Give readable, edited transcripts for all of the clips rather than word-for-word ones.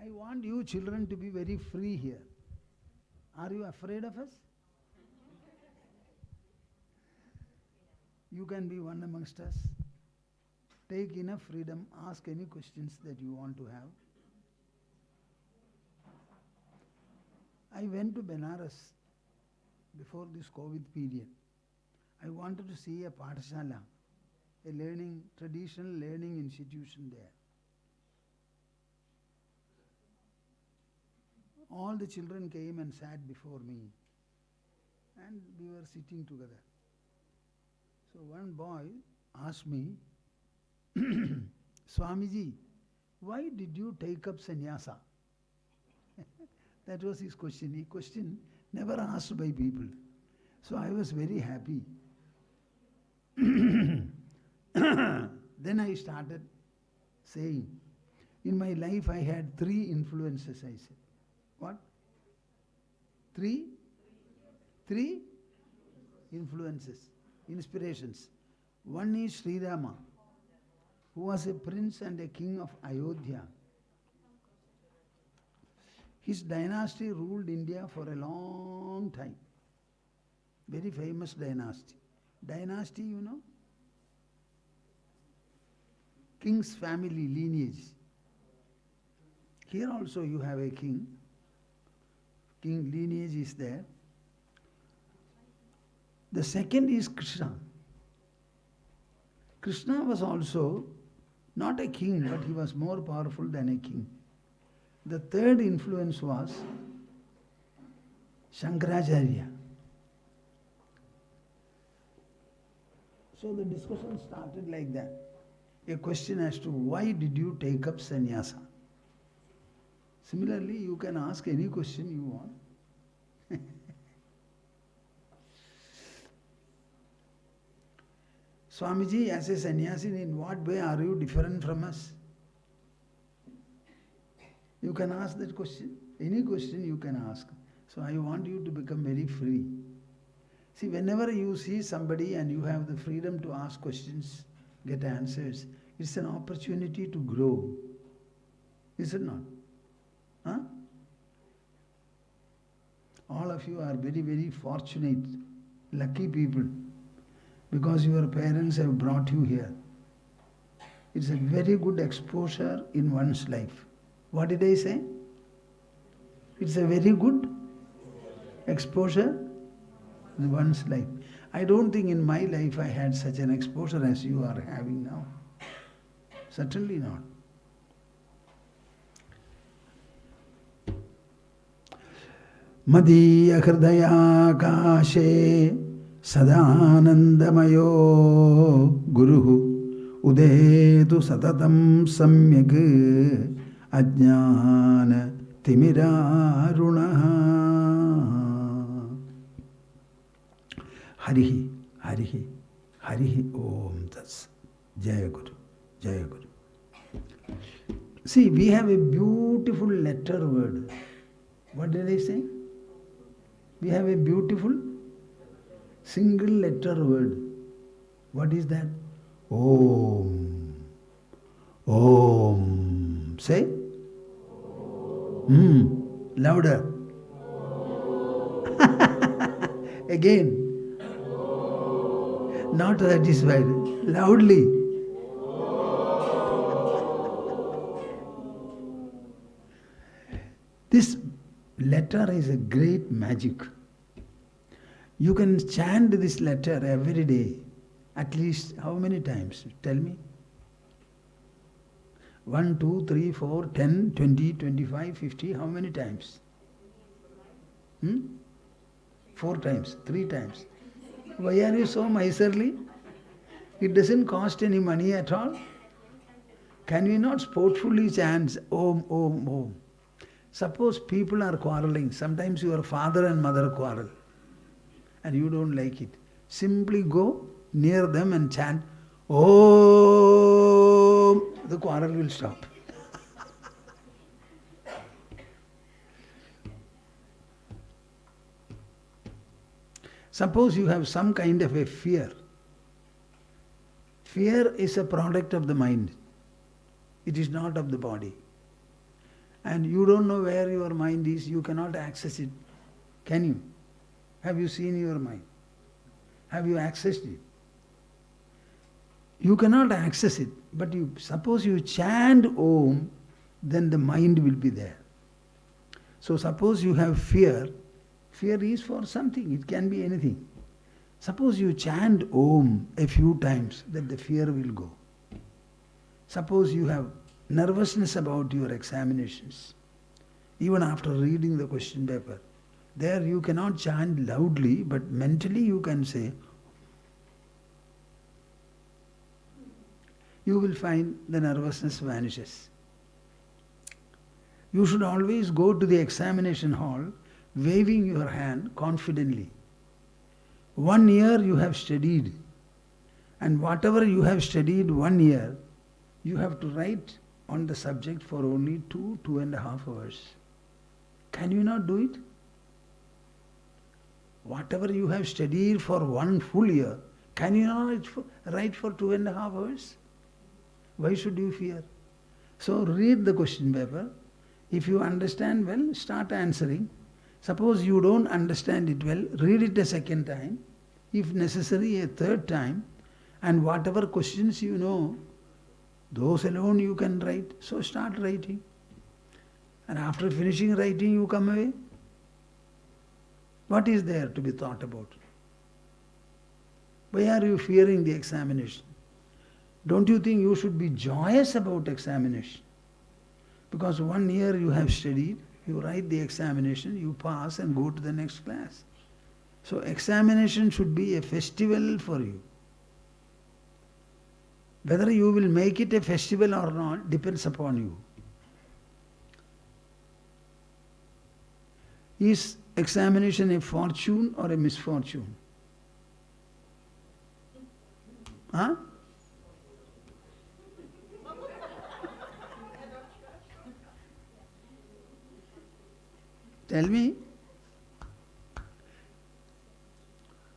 I want you children to be very free here. Are you afraid of us? You can be one amongst us. Take enough freedom, ask any questions that you want to have. I went to Benares before this COVID period. I wanted to see a Pathashala, a traditional learning institution there. All the children came and sat before me, and we were sitting together. So one boy asked me, Swamiji, why did you take up sannyasa? That was his question. A question never asked by people. So I was very happy. Then I started saying, in my life I had 3 influences, I said. What? 3 influences, inspirations. One is Srirama, who was a prince and a king of Ayodhya. His dynasty ruled India for a long time. Very famous dynasty. Dynasty, you know? King's family lineage. Here also you have a king. King lineage is there. The second is Krishna. Krishna was also not a king, but he was more powerful than a king. The third influence was Shankaracharya. So the discussion started like that. A question as to why did you take up sannyasa? Similarly, you can ask any question you want. Swamiji, as a sannyasin, in what way are you different from us? You can ask that question. Any question you can ask. So I want you to become very free. See, whenever you see somebody and you have the freedom to ask questions, get answers, it's an opportunity to grow. Is it not? Huh? All of you are very, very fortunate, lucky people, because your parents have brought you here. It's a very good exposure in one's life. What did I say? It's a very good exposure in one's life. I don't think in my life I had such an exposure as you are having now. Certainly not. Madhya hridaya kashe sadanandamayo guruhu udetu satatam samyak ajnana timirarunaha. Harihi, Harihi, Harihi Om Tats. Jaya Guru, Jaya Guru. See, we have a beautiful letter word. What did I say? We have a beautiful single letter word. What is that? Om. Om. Say. Louder. Again. Not satisfied. Loudly. This letter is a great magic. You can chant this letter every day. At least how many times? Tell me. 1, 2, 3, 4, 10, 20, 25, 50. How many times? 4 times, 3 times. Why are you so miserly? It doesn't cost any money at all. Can we not sportfully chant Om, Om, Om? Suppose people are quarreling. Sometimes your father and mother quarrel and you don't like it. Simply go near them and chant Om. The quarrel will stop. Suppose you have some kind of a fear. Fear is a product of the mind. It is not of the body. and you don't know where your mind is, you cannot access it. Can you? Have you seen your mind? Have you accessed it? You cannot access it, but suppose you chant Om, then the mind will be there. So suppose you have fear. Fear is for something, it can be anything. Suppose you chant Om a few times, then the fear will go. Suppose you have nervousness about your examinations, even after reading the question paper. There you cannot chant loudly, but mentally you can say, you will find the nervousness vanishes. You should always go to the examination hall waving your hand confidently. 1 year you have studied, and whatever you have studied 1 year, you have to write on the subject for only 2.5 hours. Can you not do it? Whatever you have studied for 1 full year, can you not write for 2.5 hours? Why should you fear? So read the question paper. If you understand well, start answering. Suppose you don't understand it well, read it a second time, if necessary a third time, and whatever questions you know, those alone you can write. So start writing. And after finishing writing, you come away. What is there to be thought about? Why are you fearing the examination? Don't you think you should be joyous about examination? Because 1 year you have studied, you write the examination, you pass and go to the next class. So examination should be a festival for you. Whether you will make it a festival or not depends upon you. Is examination a fortune or a misfortune? Huh? Tell me.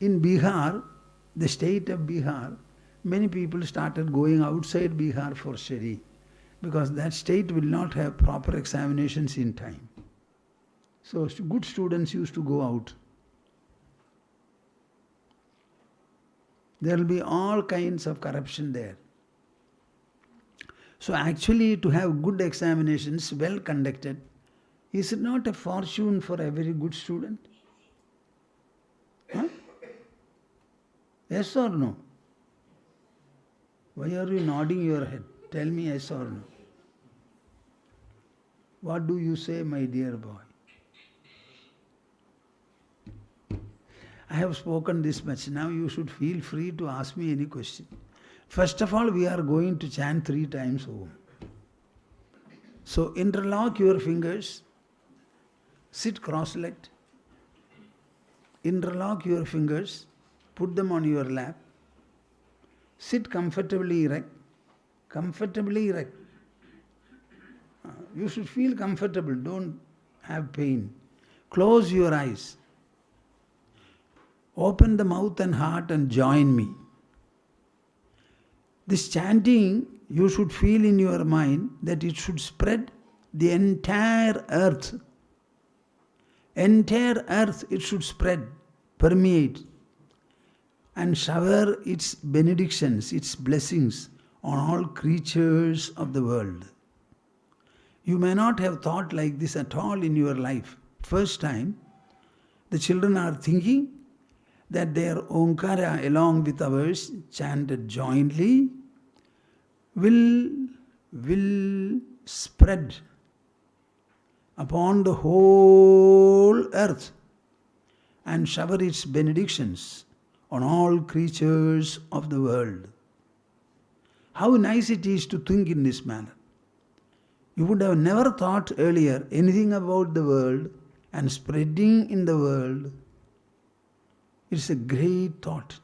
In Bihar, the state of Bihar, many people started going outside Bihar for study because that state will not have proper examinations in time. So good students used to go out. There will be all kinds of corruption there. So actually to have good examinations, well conducted, is it not a fortune for every good student? Huh? Yes or no? Why are you nodding your head? Tell me yes or no. What do you say, my dear boy? I have spoken this much. Now you should feel free to ask me any question. First of all, we are going to chant 3 times Om. So interlock your fingers. Sit cross-legged. Interlock your fingers. Put them on your lap. Sit comfortably erect. Comfortably erect. You should feel comfortable. Don't have pain. Close your eyes. Open the mouth and heart and join me. This chanting, you should feel in your mind that it should spread the entire earth. Entire earth it should spread, permeate, and shower its benedictions, its blessings on all creatures of the world. You may not have thought like this at all in your life. First time, the children are thinking that their Omkara along with ours chanted jointly will spread upon the whole earth and shower its benedictions on all creatures of the world. How nice it is to think in this manner. You would have never thought earlier anything about the world and spreading in the world. It's a great thought.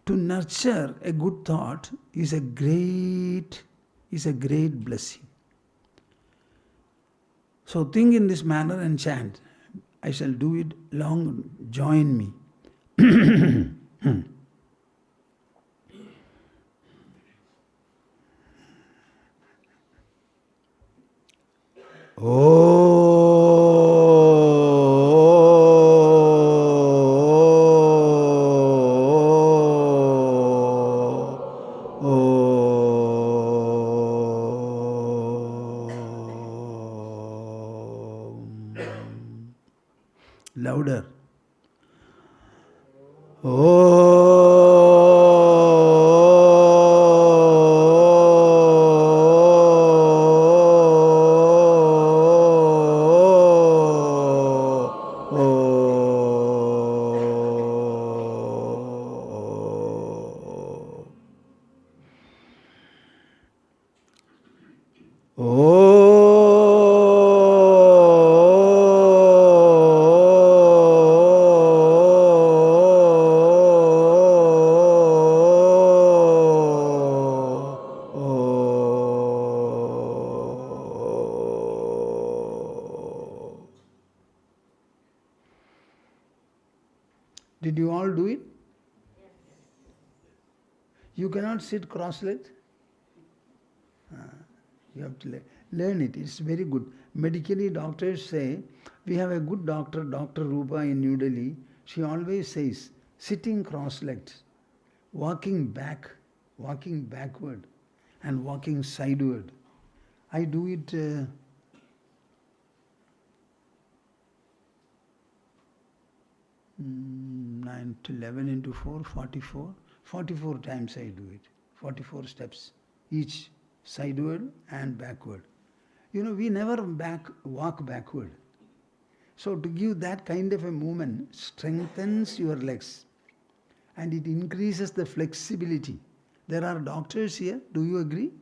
To nurture a good thought is a great blessing. So think in this manner and chant. I shall do it long. Join me. Louder. Did you all do it? You cannot sit cross-legged. You have to learn it. It's very good. Medically, doctors say, we have a good doctor, Dr. Rupa in New Delhi. She always says, sitting cross-legged, walking back, walking backward, and walking sideward. I do it 9 to 11 into 4, 44. 44 times I do it. 44 steps, each sideward and backward. You know, we never walk backward. So to give that kind of a movement strengthens your legs and it increases the flexibility. There are doctors here, do you agree?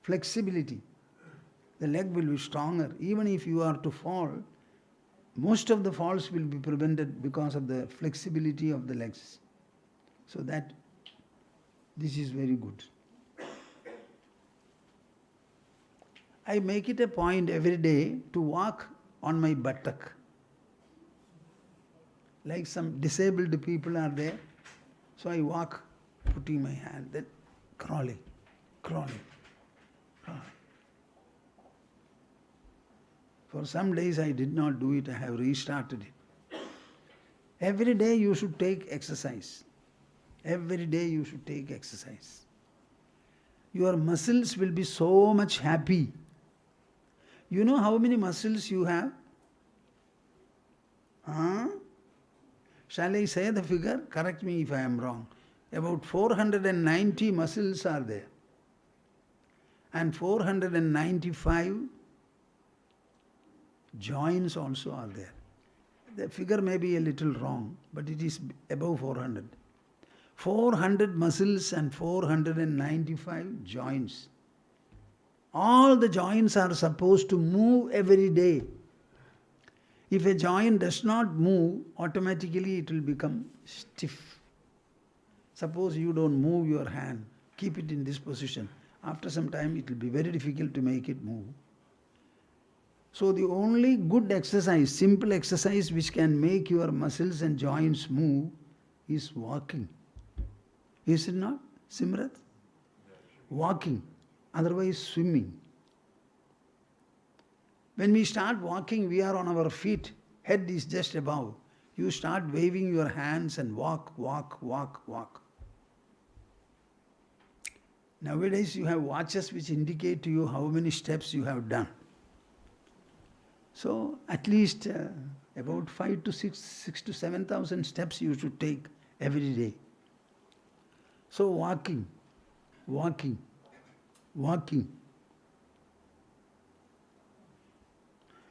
Flexibility. The leg will be stronger. Even if you are to fall, most of the falls will be prevented because of the flexibility of the legs. So that, this is very good. I make it a point every day to walk on my buttock. Like some disabled people are there. So I walk, putting my hand, then crawling, crawling, crawling. For some days I did not do it, I have restarted it. Every day you should take exercise. Every day you should take exercise. Your muscles will be so much happy. You know how many muscles you have? Shall I say the figure? Correct me if I am wrong. About 490 muscles are there. And 495 joints also are there. The figure may be a little wrong, but it is above 400. 400 muscles and 495 joints. All the joints are supposed to move every day. If a joint does not move, automatically it will become stiff. Suppose you don't move your hand, keep it in this position. After some time it will be very difficult to make it move. So the only good exercise, simple exercise which can make your muscles and joints move is walking. Is it not, Simrat? Walking, otherwise swimming. When we start walking, we are on our feet, head is just above. You start waving your hands and walk, walk, walk, walk. Nowadays you have watches which indicate to you how many steps you have done. So at least about 5 to 6 to 7,000 steps you should take every day. So walking, walking, walking.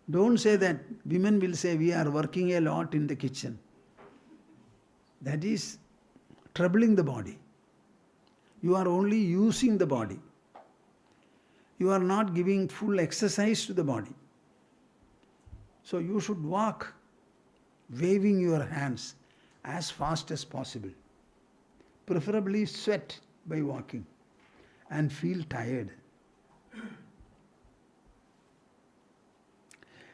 Don't say that. Women will say we are working a lot in the kitchen. That is troubling the body. You are only using the body. You are not giving full exercise to the body. So you should walk, waving your hands as fast as possible. Preferably sweat by walking and feel tired.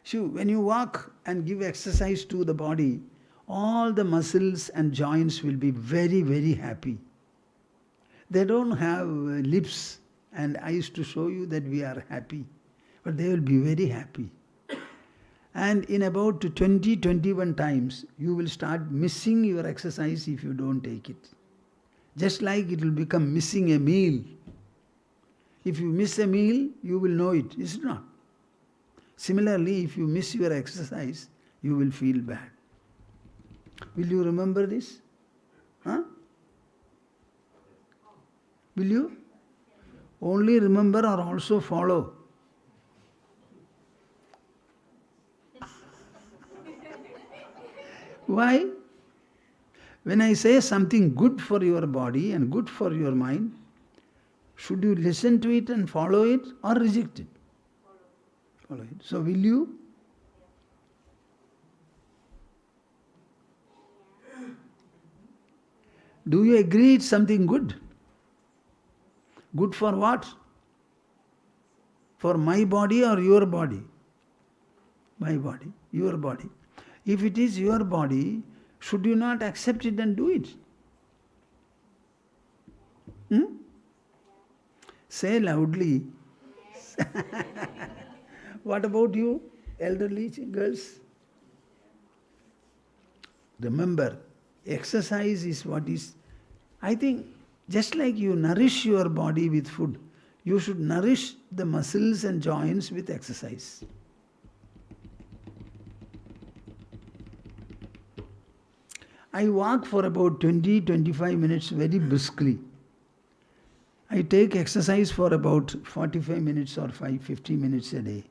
So when you walk and give exercise to the body, all the muscles and joints will be very, very happy. They don't have lips and eyes to show you that we are happy. But they will be very happy. And in about 20-21 times, you will start missing your exercise if you don't take it. Just like it will become missing a meal. If you miss a meal, you will know it, is it not? Similarly, if you miss your exercise, you will feel bad. Will you remember this? Huh? Will you? Only remember or also follow? Why? When I say something good for your body and good for your mind, should you listen to it and follow it or reject it? Follow it. So will you? Do you agree it's something good? Good for what? For my body or your body? My body, your body. If it is your body, should you not accept it and do it? Say loudly. What about you, elderly girls? Remember, exercise is what is... I think just like you nourish your body with food, you should nourish the muscles and joints with exercise. I walk for about 20-25 minutes very briskly. I take exercise for about 45 minutes or 50 minutes a day.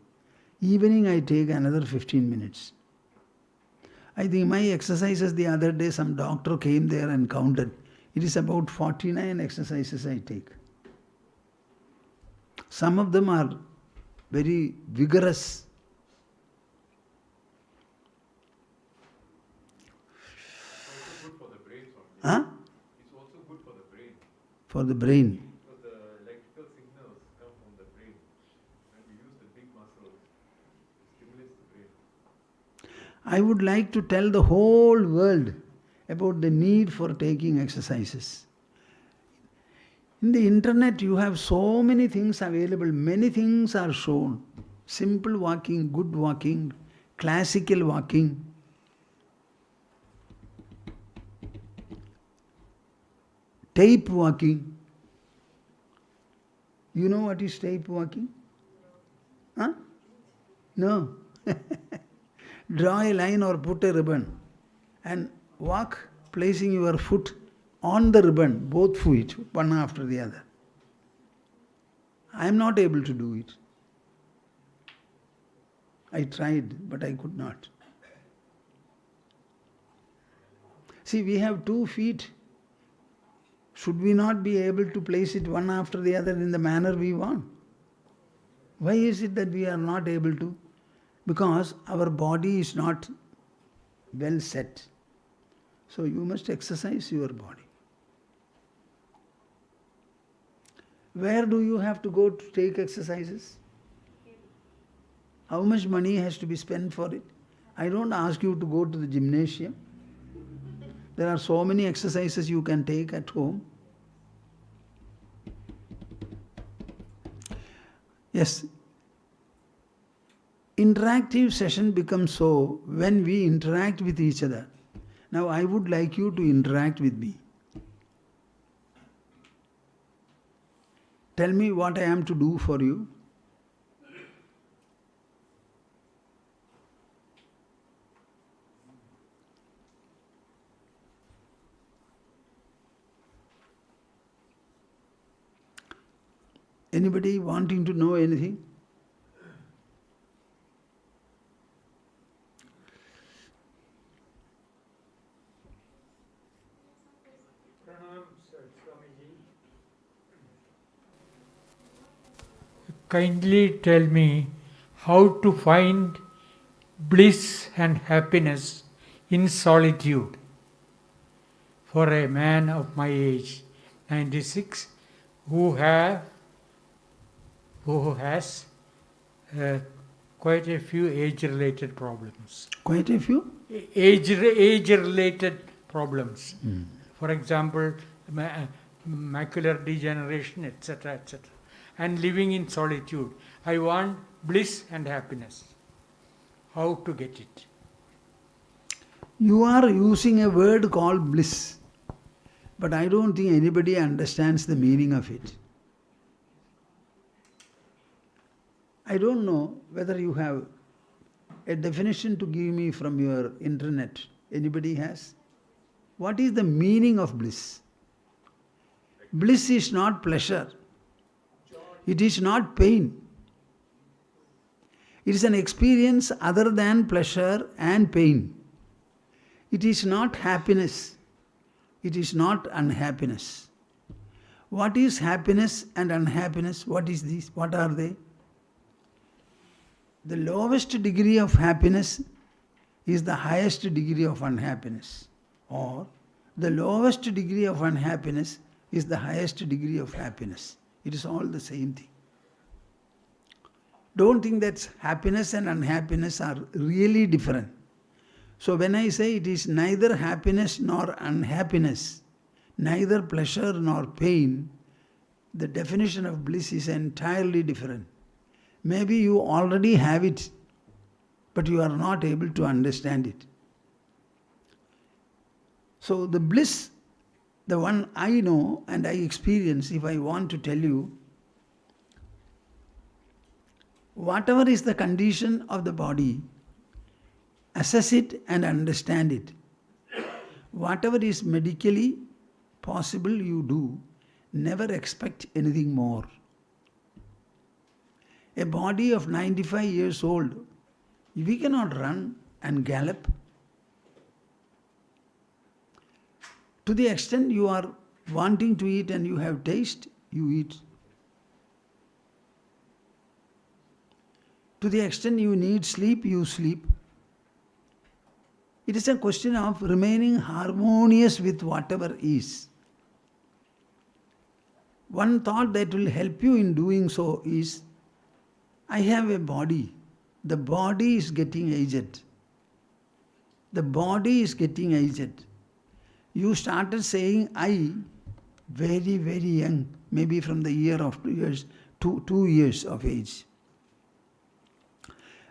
Evening I take another 15 minutes. I think my exercises the other day, some doctor came there and counted. It is about 49 exercises I take. Some of them are very vigorous. It's also good for the brain. Huh? It's also good for the brain. For the brain. Because the electrical signals come from the brain. When we use the big muscles, it stimulates the brain. I would like to tell the whole world about the need for taking exercises. In the internet you have so many things available, many things are shown. Simple walking, good walking, classical walking. Tape walking. You know what is tape walking? Huh? No. Draw a line or put a ribbon and walk placing your foot on the ribbon, both feet, one after the other. I am not able to do it. I tried, but I could not. See, we have 2 feet. Should we not be able to place it one after the other in the manner we want? Why is it that we are not able to? Because our body is not well set. So you must exercise your body. Where do you have to go to take exercises? How much money has to be spent for it? I don't ask you to go to the gymnasium. There are so many exercises you can take at home. Yes. Interactive session becomes so when we interact with each other. Now I would like you to interact with me. Tell me what I am to do for you. Anybody wanting to know anything? Kindly tell me how to find bliss and happiness in solitude for a man of my age, 96, who has quite a few age-related problems. Quite a few? Age-related problems. For example, macular degeneration, etc., etc. and living in solitude. I want bliss and happiness. How to get it? You are using a word called bliss, but I don't think anybody understands the meaning of it. I don't know whether you have a definition to give me from your internet. Anybody has? What is the meaning of bliss? Bliss is not pleasure. It is not pain. It is an experience other than pleasure and pain. It is not happiness. It is not unhappiness. What is happiness and unhappiness? What is this? What are they? The lowest degree of happiness is the highest degree of unhappiness. Or the lowest degree of unhappiness is the highest degree of happiness. It is all the same thing. Don't think that happiness and unhappiness are really different. So when I say it is neither happiness nor unhappiness, neither pleasure nor pain, the definition of bliss is entirely different. Maybe you already have it, but you are not able to understand it. So the bliss, the one I know and I experience, if I want to tell you, whatever is the condition of the body, assess it and understand it. Whatever is medically possible you do, never expect anything more. A body of 95 years old, we cannot run and gallop. To the extent you are wanting to eat and you have taste, you eat. To the extent you need sleep, you sleep. It is a question of remaining harmonious with whatever is. One thought that will help you in doing so is, I have a body. The body is getting aged. The body is getting aged. You started saying I very, very young, maybe from the year of 2 years, 2 years of age.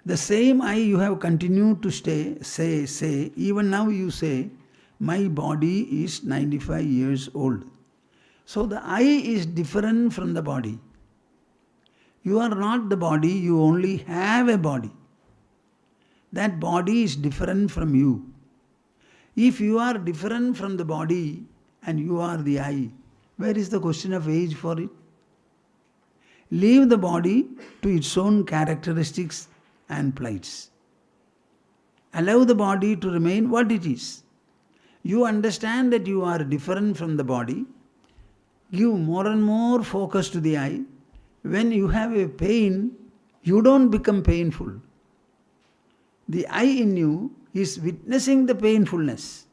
The same I you have continued to say, even now you say, my body is 95 years old. So the I is different from the body. You are not the body, you only have a body. That body is different from you. If you are different from the body and you are the I, where is the question of age for it? Leave the body to its own characteristics and plights. Allow the body to remain what it is. You understand that you are different from the body. Give more and more focus to the I. When you have a pain, you don't become painful. The I in you is witnessing the painfulness.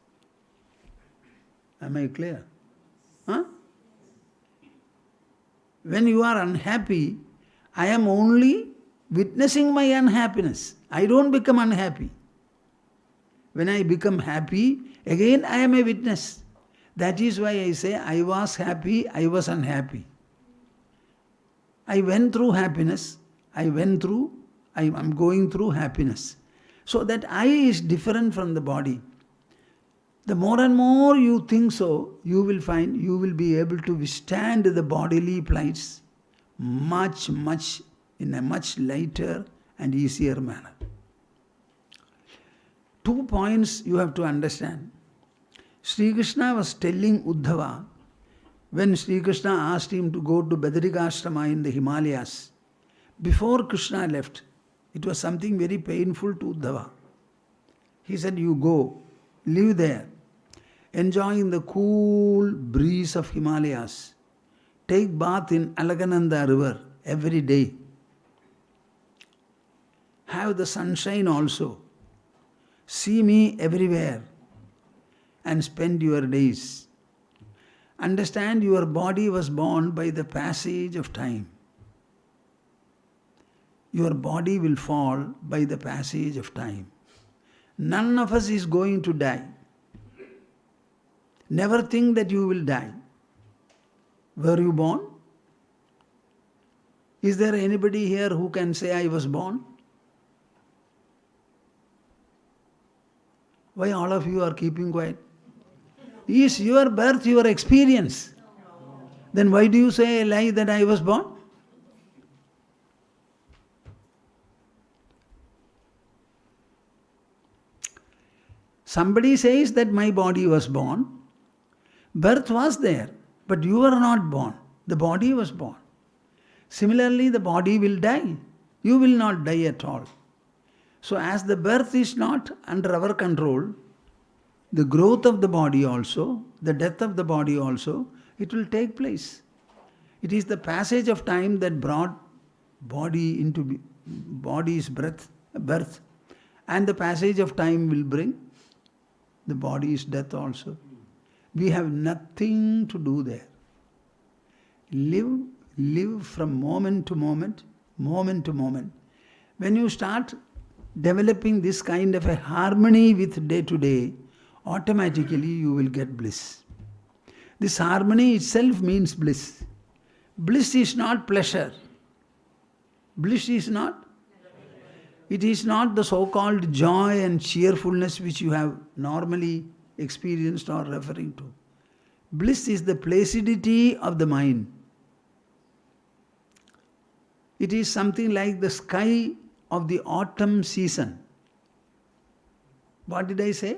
Am I clear? Huh? When you are unhappy, I am only witnessing my unhappiness. I don't become unhappy. When I become happy, again I am a witness. That is why I say I was happy, I was unhappy. I went through happiness, I am going through happiness. So that I is different from the body. The more and more you think so, you will find you will be able to withstand the bodily plights much in a much lighter and easier manner. 2 points you have to understand. Sri Krishna was telling Uddhava, when Sri Krishna asked him to go to Ashrama in the Himalayas, before Krishna left, it was something very painful to Uddhava. He said, you go, live there, enjoying the cool breeze of Himalayas, take bath in Alagananda river every day, have the sunshine also, see me everywhere, and spend your days. Understand your body was born by the passage of time. Your body will fall by the passage of time. None of us is going to die. Never think that you will die. Were you born? Is there anybody here who can say, I was born? Why all of you are keeping quiet? Is your birth your experience? Then why do you say a lie that I was born? Somebody says that my body was born. Birth was there, but you were not born. The body was born. Similarly, the body will die. You will not die at all. So as the birth is not under our control, the growth of the body also, the death of the body also, it will take place. It is the passage of time that brought body into body's birth, and the passage of time will bring the body's death also. We have nothing to do there. Live from moment to moment, moment to moment. When you start developing this kind of a harmony with day to day, automatically you will get bliss. This harmony itself means bliss. Bliss is not pleasure. Bliss is not. It is not the so-called joy and cheerfulness which you have normally experienced or referring to. Bliss is the placidity of the mind. It is something like the sky of the autumn season. What did I say?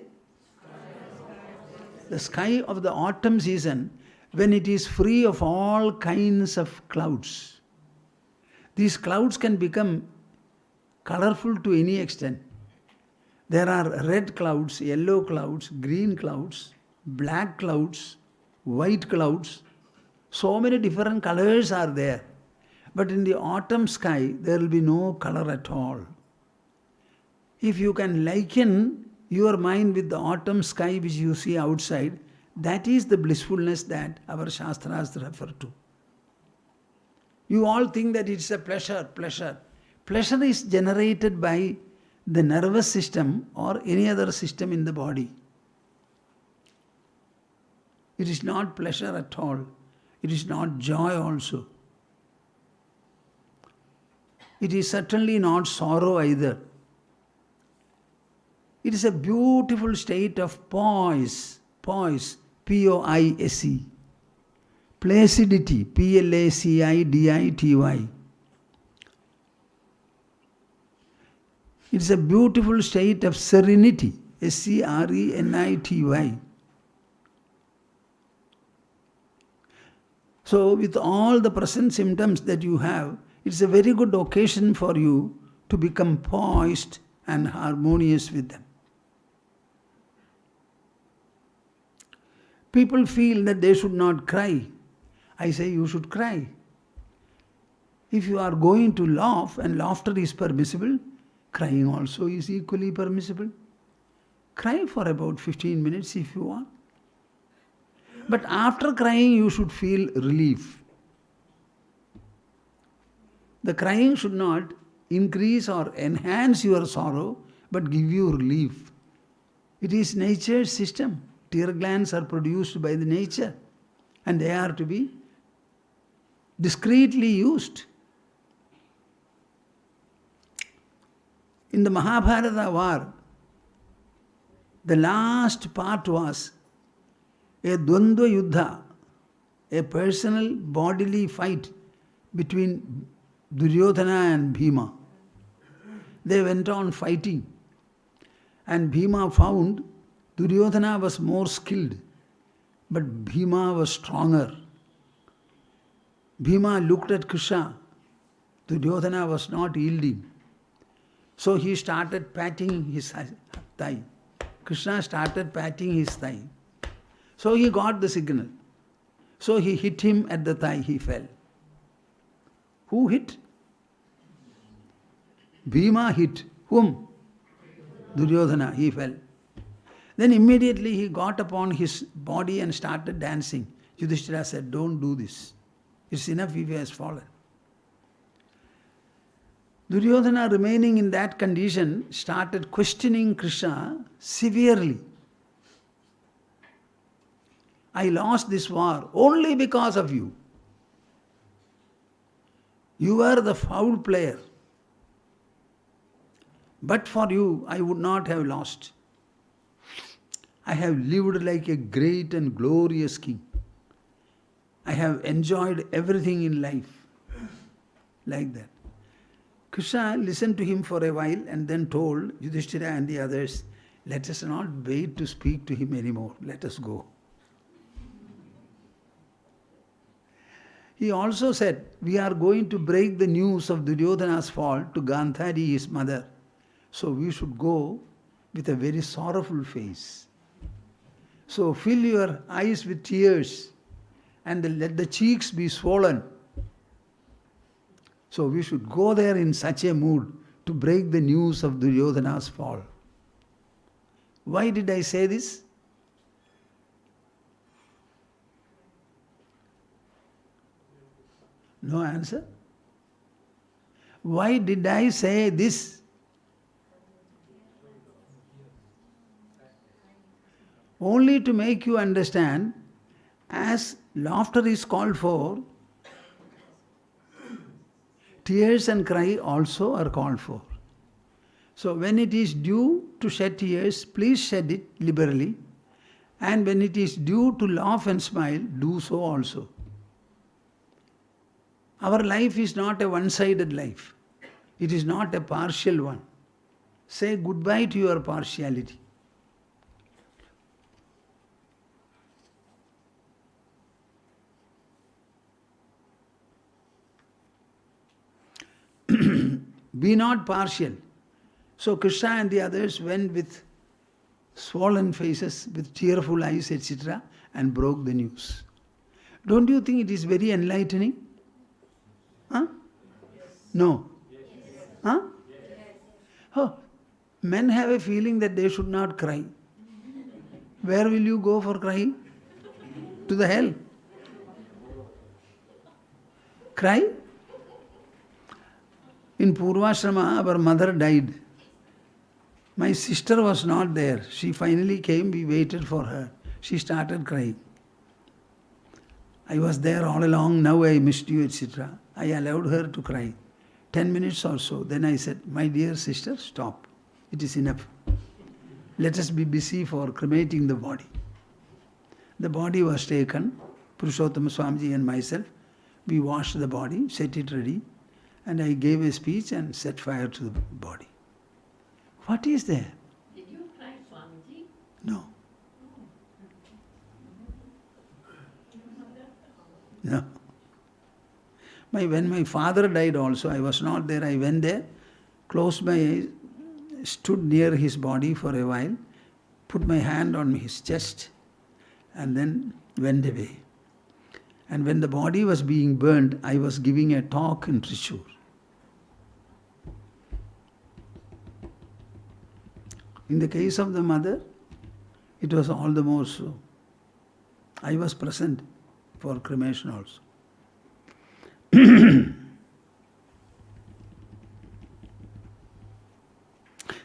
The sky of the autumn season, when it is free of all kinds of clouds. These clouds can become colorful to any extent. There are red clouds, yellow clouds, green clouds, black clouds, white clouds. So many different colors are there. But in the autumn sky, there will be no color at all. If you can liken your mind with the autumn sky which you see outside, that is the blissfulness that our Shastras refer to. You all think that it's a pleasure. Pleasure is generated by the nervous system or any other system in the body. It is not pleasure at all. It is not joy also. It is certainly not sorrow either. It is a beautiful state of poise, P-O-I-S-E. Placidity, P-L-A-C-I-D-I-T-Y. It is a beautiful state of serenity, S-C-R-E-N-I-T-Y. So with all the present symptoms that you have, it's a very good occasion for you to become poised and harmonious with them. People feel that they should not cry. I say you should cry. If you are going to laugh and laughter is permissible, crying also is equally permissible. Cry for about 15 minutes if you want. But after crying you should feel relief. The crying should not increase or enhance your sorrow, but give you relief. It is nature's system. Tear glands are produced by the nature, and they are to be discreetly used. In the Mahabharata war, the last part was a Dvandva Yuddha, a personal bodily fight between Duryodhana and Bhima. They went on fighting, and Bhima found Duryodhana was more skilled, but Bhima was stronger. Bhima looked at Krishna. Duryodhana was not yielding. So he started patting his thigh. Krishna started patting his thigh. So he got the signal. So he hit him at the thigh, he fell. Who hit? Bhima hit. Whom? Duryodhana, he fell. Then immediately he got upon his body and started dancing. Yudhishthira said, don't do this. It's enough if he has fallen. Duryodhana, remaining in that condition, started questioning Krishna severely. I lost this war only because of you. You are the foul player. But for you, I would not have lost. I have lived like a great and glorious king. I have enjoyed everything in life. Like that. Krishna listened to him for a while and then told Yudhishthira and the others, let us not wait to speak to him anymore. Let us go. He also said, we are going to break the news of Duryodhana's fall to Gandhari, his mother. So we should go with a very sorrowful face. So fill your eyes with tears and let the cheeks be swollen. So we should go there in such a mood to break the news of Duryodhana's fall. Why did I say this? No answer? Why did I say this? Only to make you understand, as laughter is called for, tears and cry also are called for. So when it is due to shed tears, please shed it liberally. And when it is due to laugh and smile, do so also. Our life is not a one-sided life. It is not a partial one. Say goodbye to your partiality. Be not partial. So Krishna and the others went with swollen faces, with tearful eyes, etc., and broke the news. Don't you think it is very enlightening? Huh? Yes. No? Yes. Huh? Yes. Oh, men have a feeling that they should not cry. Where will you go for crying? To the hell. Cry? In Purvashrama, our mother died. My sister was not there. She finally came, we waited for her. She started crying. I was there all along, now I missed you, etc. I allowed her to cry. 10 minutes or so. Then I said, my dear sister, stop. It is enough. Let us be busy for cremating the body. The body was taken, Purushottam Swamiji and myself. We washed the body, set it ready, and I gave a speech and set fire to the body. What is there? Did you cry, Swamiji? No. No. When my father died also, I was not there. I went there, closed my eyes, stood near his body for a while, put my hand on his chest, and then went away. And when the body was being burned, I was giving a talk in Thrissur. In the case of the mother, it was all the more so. I was present for cremation also.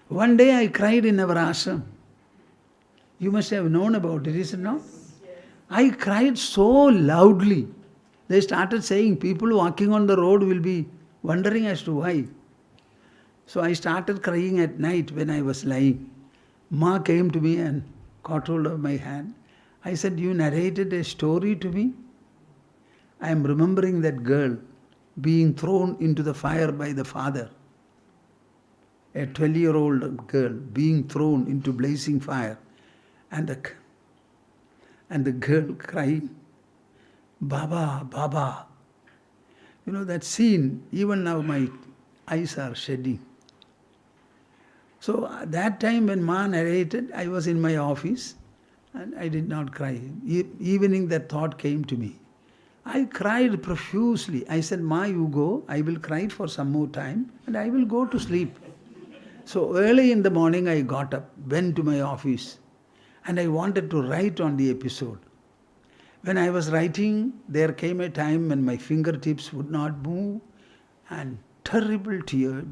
One day I cried in our ashram. You must have known about it, is it not? I cried so loudly. They started saying people walking on the road will be wondering as to why. So I started crying at night when I was lying. Ma came to me and caught hold of my hand. I said, you narrated a story to me? I am remembering that girl being thrown into the fire by the father. A 12-year-old girl being thrown into blazing fire. And the girl crying, Baba, Baba. You know that scene, even now my eyes are shedding. So at that time when Ma narrated, I was in my office and I did not cry. Evening that thought came to me. I cried profusely. I said, Ma, you go, I will cry for some more time and I will go to sleep. So early in the morning I got up, went to my office and I wanted to write on the episode. When I was writing, there came a time when my fingertips would not move and terrible tear,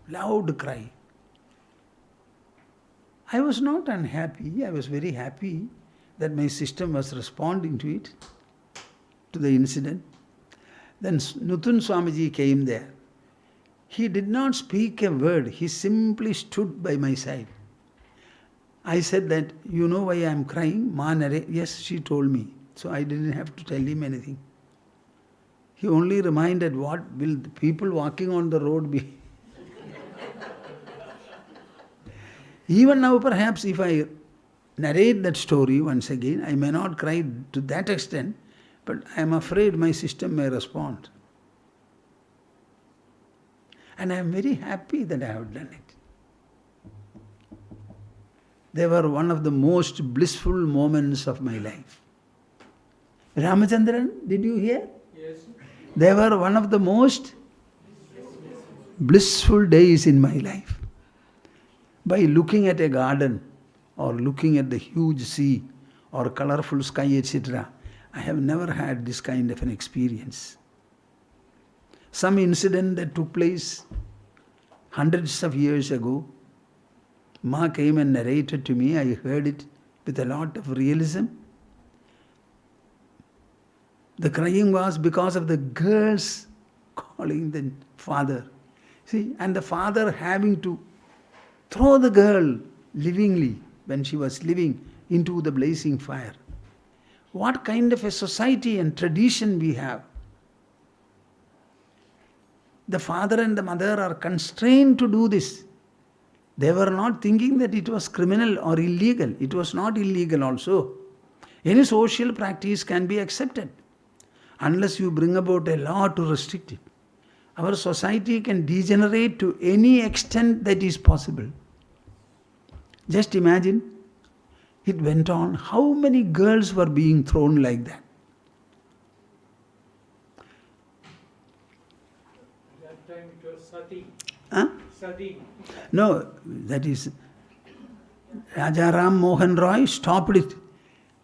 loud cry. I was not unhappy, I was very happy that my system was responding to it, to the incident. Then Nutun Swamiji came there. He did not speak a word. He simply stood by my side. I said that, you know why I am crying? Ma Nare? Yes, she told me. So I didn't have to tell him anything. He only reminded, what will the people walking on the road be? Even now, perhaps, if I narrate that story once again, I may not cry to that extent, but I am afraid my system may respond. And I am very happy that I have done it. They were one of the most blissful moments of my life. Ramachandran, did you hear? Yes. They were one of the most blissful days in my life. By looking at a garden, or looking at the huge sea, or colorful sky, etc., I have never had this kind of an experience. Some incident that took place hundreds of years ago, Ma came and narrated to me. I heard it with a lot of realism. The crying was because of the girls calling the father. See, and the father having to throw the girl livingly, when she was living, into the blazing fire. What kind of a society and tradition we have? The father and the mother are constrained to do this. They were not thinking that it was criminal or illegal. It was not illegal also. Any social practice can be accepted unless you bring about a law to restrict it. Our society can degenerate to any extent that is possible. Just imagine, it went on. How many girls were being thrown like that? That time it was Sati. Huh? Sati. No, that is Raja Ram Mohan Roy stopped it.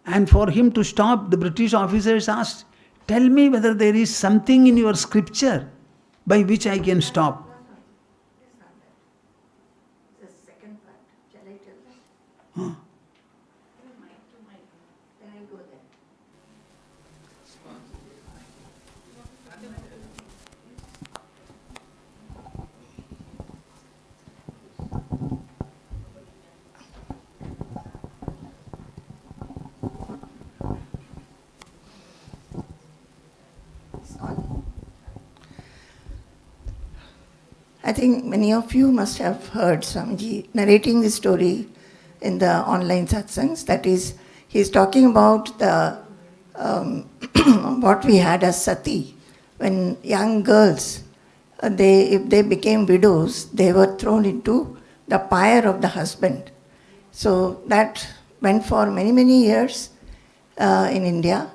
And for him to stop, the British officers asked, tell me whether there is something in your scripture by which I can stop. It's not that. It's the second part. Shall I tell that? Huh? Then I go there. I think many of you must have heard Swamiji narrating this story in the online satsangs. That is, he's talking about the what we had as sati. When young girls, if they became widows, they were thrown into the pyre of the husband. So that went for many, many years in India.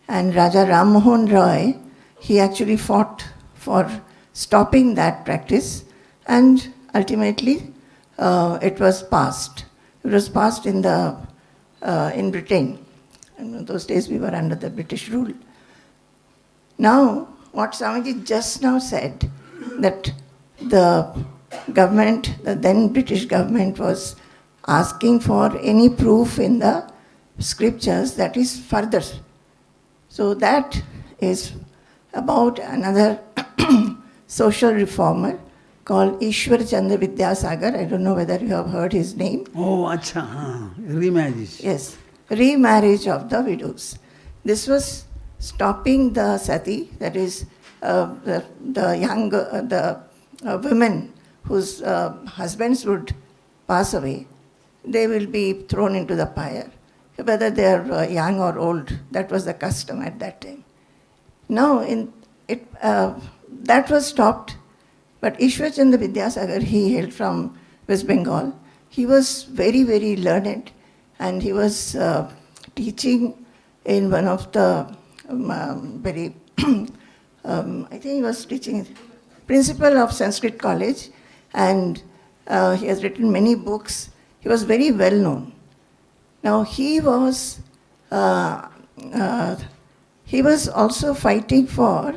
And Raja Ram Mohan Roy, he actually fought for stopping that practice, and ultimately it was passed. It was passed in Britain. In those days we were under the British rule. Now, what Swamiji just now said, that the government, the then British government, was asking for any proof in the scriptures, that is further. So that is about another social reformer called Ishwar Chandra Vidyasagar. I don't know whether you have heard his name. Oh, acha, remarriage. Yes, remarriage of the widows. This was stopping the sati, that is the women whose husbands would pass away. They will be thrown into the pyre, whether they are young or old. That was the custom at that time. Now, that was stopped, but Ishwar Chandra Vidyasagar, he hailed from West Bengal. He was very, very learned, and he was teaching in one of the I think he was teaching principal of Sanskrit college, and he has written many books. He was very well known. Now he was also fighting for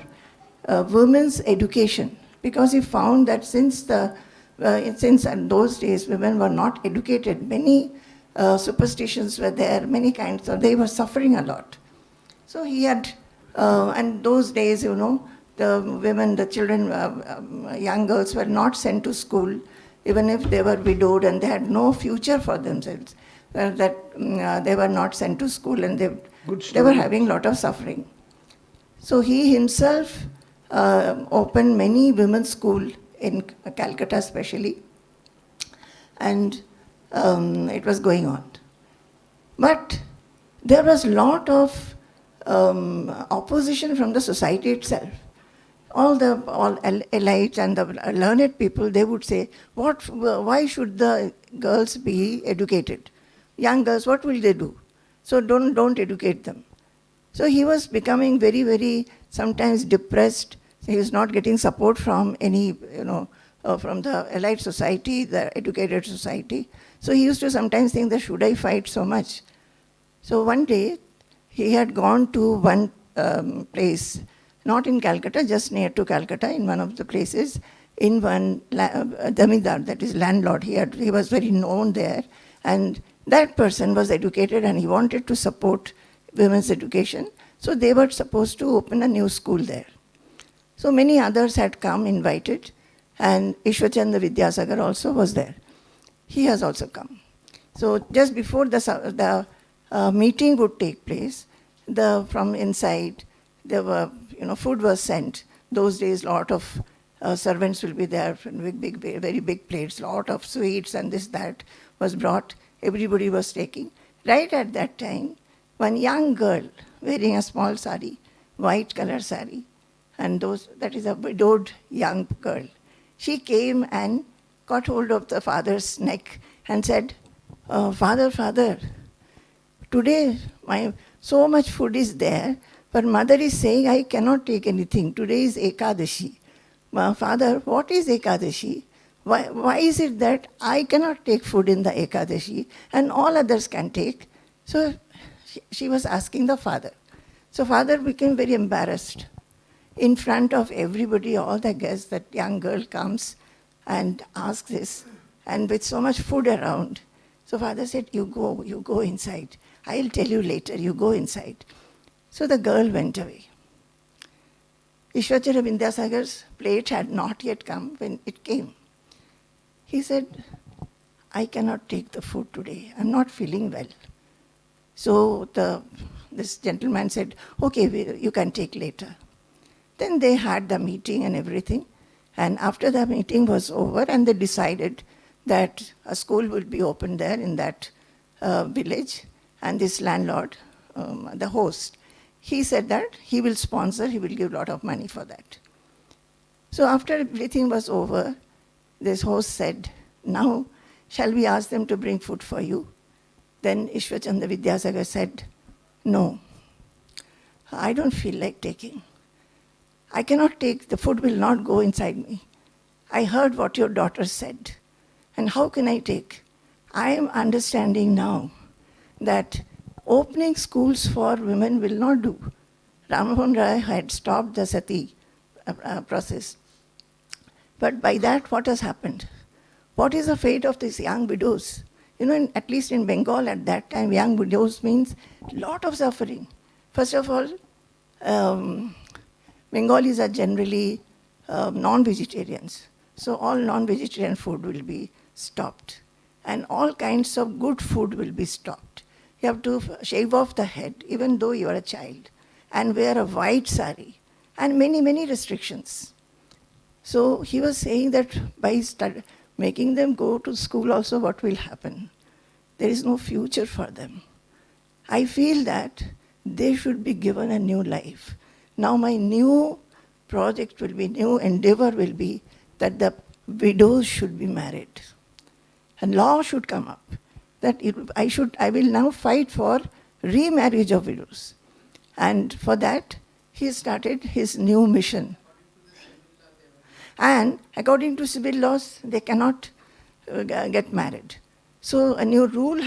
women's education, because he found that since in those days women were not educated, many superstitions were there, many kinds, so they were suffering a lot. So he had, and those days, the women, the children, young girls were not sent to school, even if they were widowed and they had no future for themselves. They were not sent to school and they were having a lot of suffering. So he himself opened many women's schools in Calcutta especially, and it was going on. But there was a lot of opposition from the society itself. All elites and the learned people, they would say, why should the girls be educated? Young girls, what will they do? So don't educate them. So he was becoming very, very sometimes depressed. He was not getting support from any, from the elite society, the educated society. So he used to sometimes think that should I fight so much? So one day he had gone to one place, not in Calcutta, just near to Calcutta, in one of the places, in one damidar, that is landlord. He was very known there, and that person was educated and he wanted to support women's education. So they were supposed to open a new school there. So many others had come, invited, and Ishwachandra Vidyasagar also was there. He has also come. So just before the meeting would take place, from inside, there were, food was sent. Those days, lot of servants will be there, very big plates, lot of sweets and this, that was brought. Everybody was taking. Right at that time, one young girl wearing a small sari, white color sari, and that is a widowed young girl. She came and caught hold of the father's neck and said, Father, today so much food is there, but mother is saying I cannot take anything. Today is Ekadashi. Father, what is Ekadashi? Why is it that I cannot take food in the Ekadashi and all others can take? So she was asking the father. So father became very embarrassed. In front of everybody, all the guests, that young girl comes and asks this, and with so much food around. So father said, you go inside. I'll tell you later, you go inside. So the girl went away. Ishwachandra Vidyasagar's plate had not yet come when it came. He said, I cannot take the food today. I'm not feeling well. So this gentleman said, okay, you can take later. Then they had the meeting and everything. And after the meeting was over, and they decided that a school would be opened there in that village. And this landlord, the host, he said that he will sponsor, he will give a lot of money for that. So after everything was over, this host said, now shall we ask them to bring food for you? Then Ishwachandra Vidyasagar said, no, I don't feel like taking. I cannot take, the food will not go inside me. I heard what your daughter said. And how can I take? I am understanding now that opening schools for women will not do. Ramamohan Rai had stopped the sati process. But by that, what has happened? What is the fate of these young widows? At least in Bengal at that time, young widows means a lot of suffering. First of all, Bengalis are generally non-vegetarians. So all non-vegetarian food will be stopped. And all kinds of good food will be stopped. You have to shave off the head, even though you are a child, and wear a white sari, and many, many restrictions. So he was saying that by making them go to school also, what will happen? There is no future for them. I feel that they should be given a new life. Now my new project will be, new endeavor will be that the widows should be married. And law should come up that I will now fight for remarriage of widows. And for that, he started his new mission. And according to civil laws, they cannot get married. So a new rule,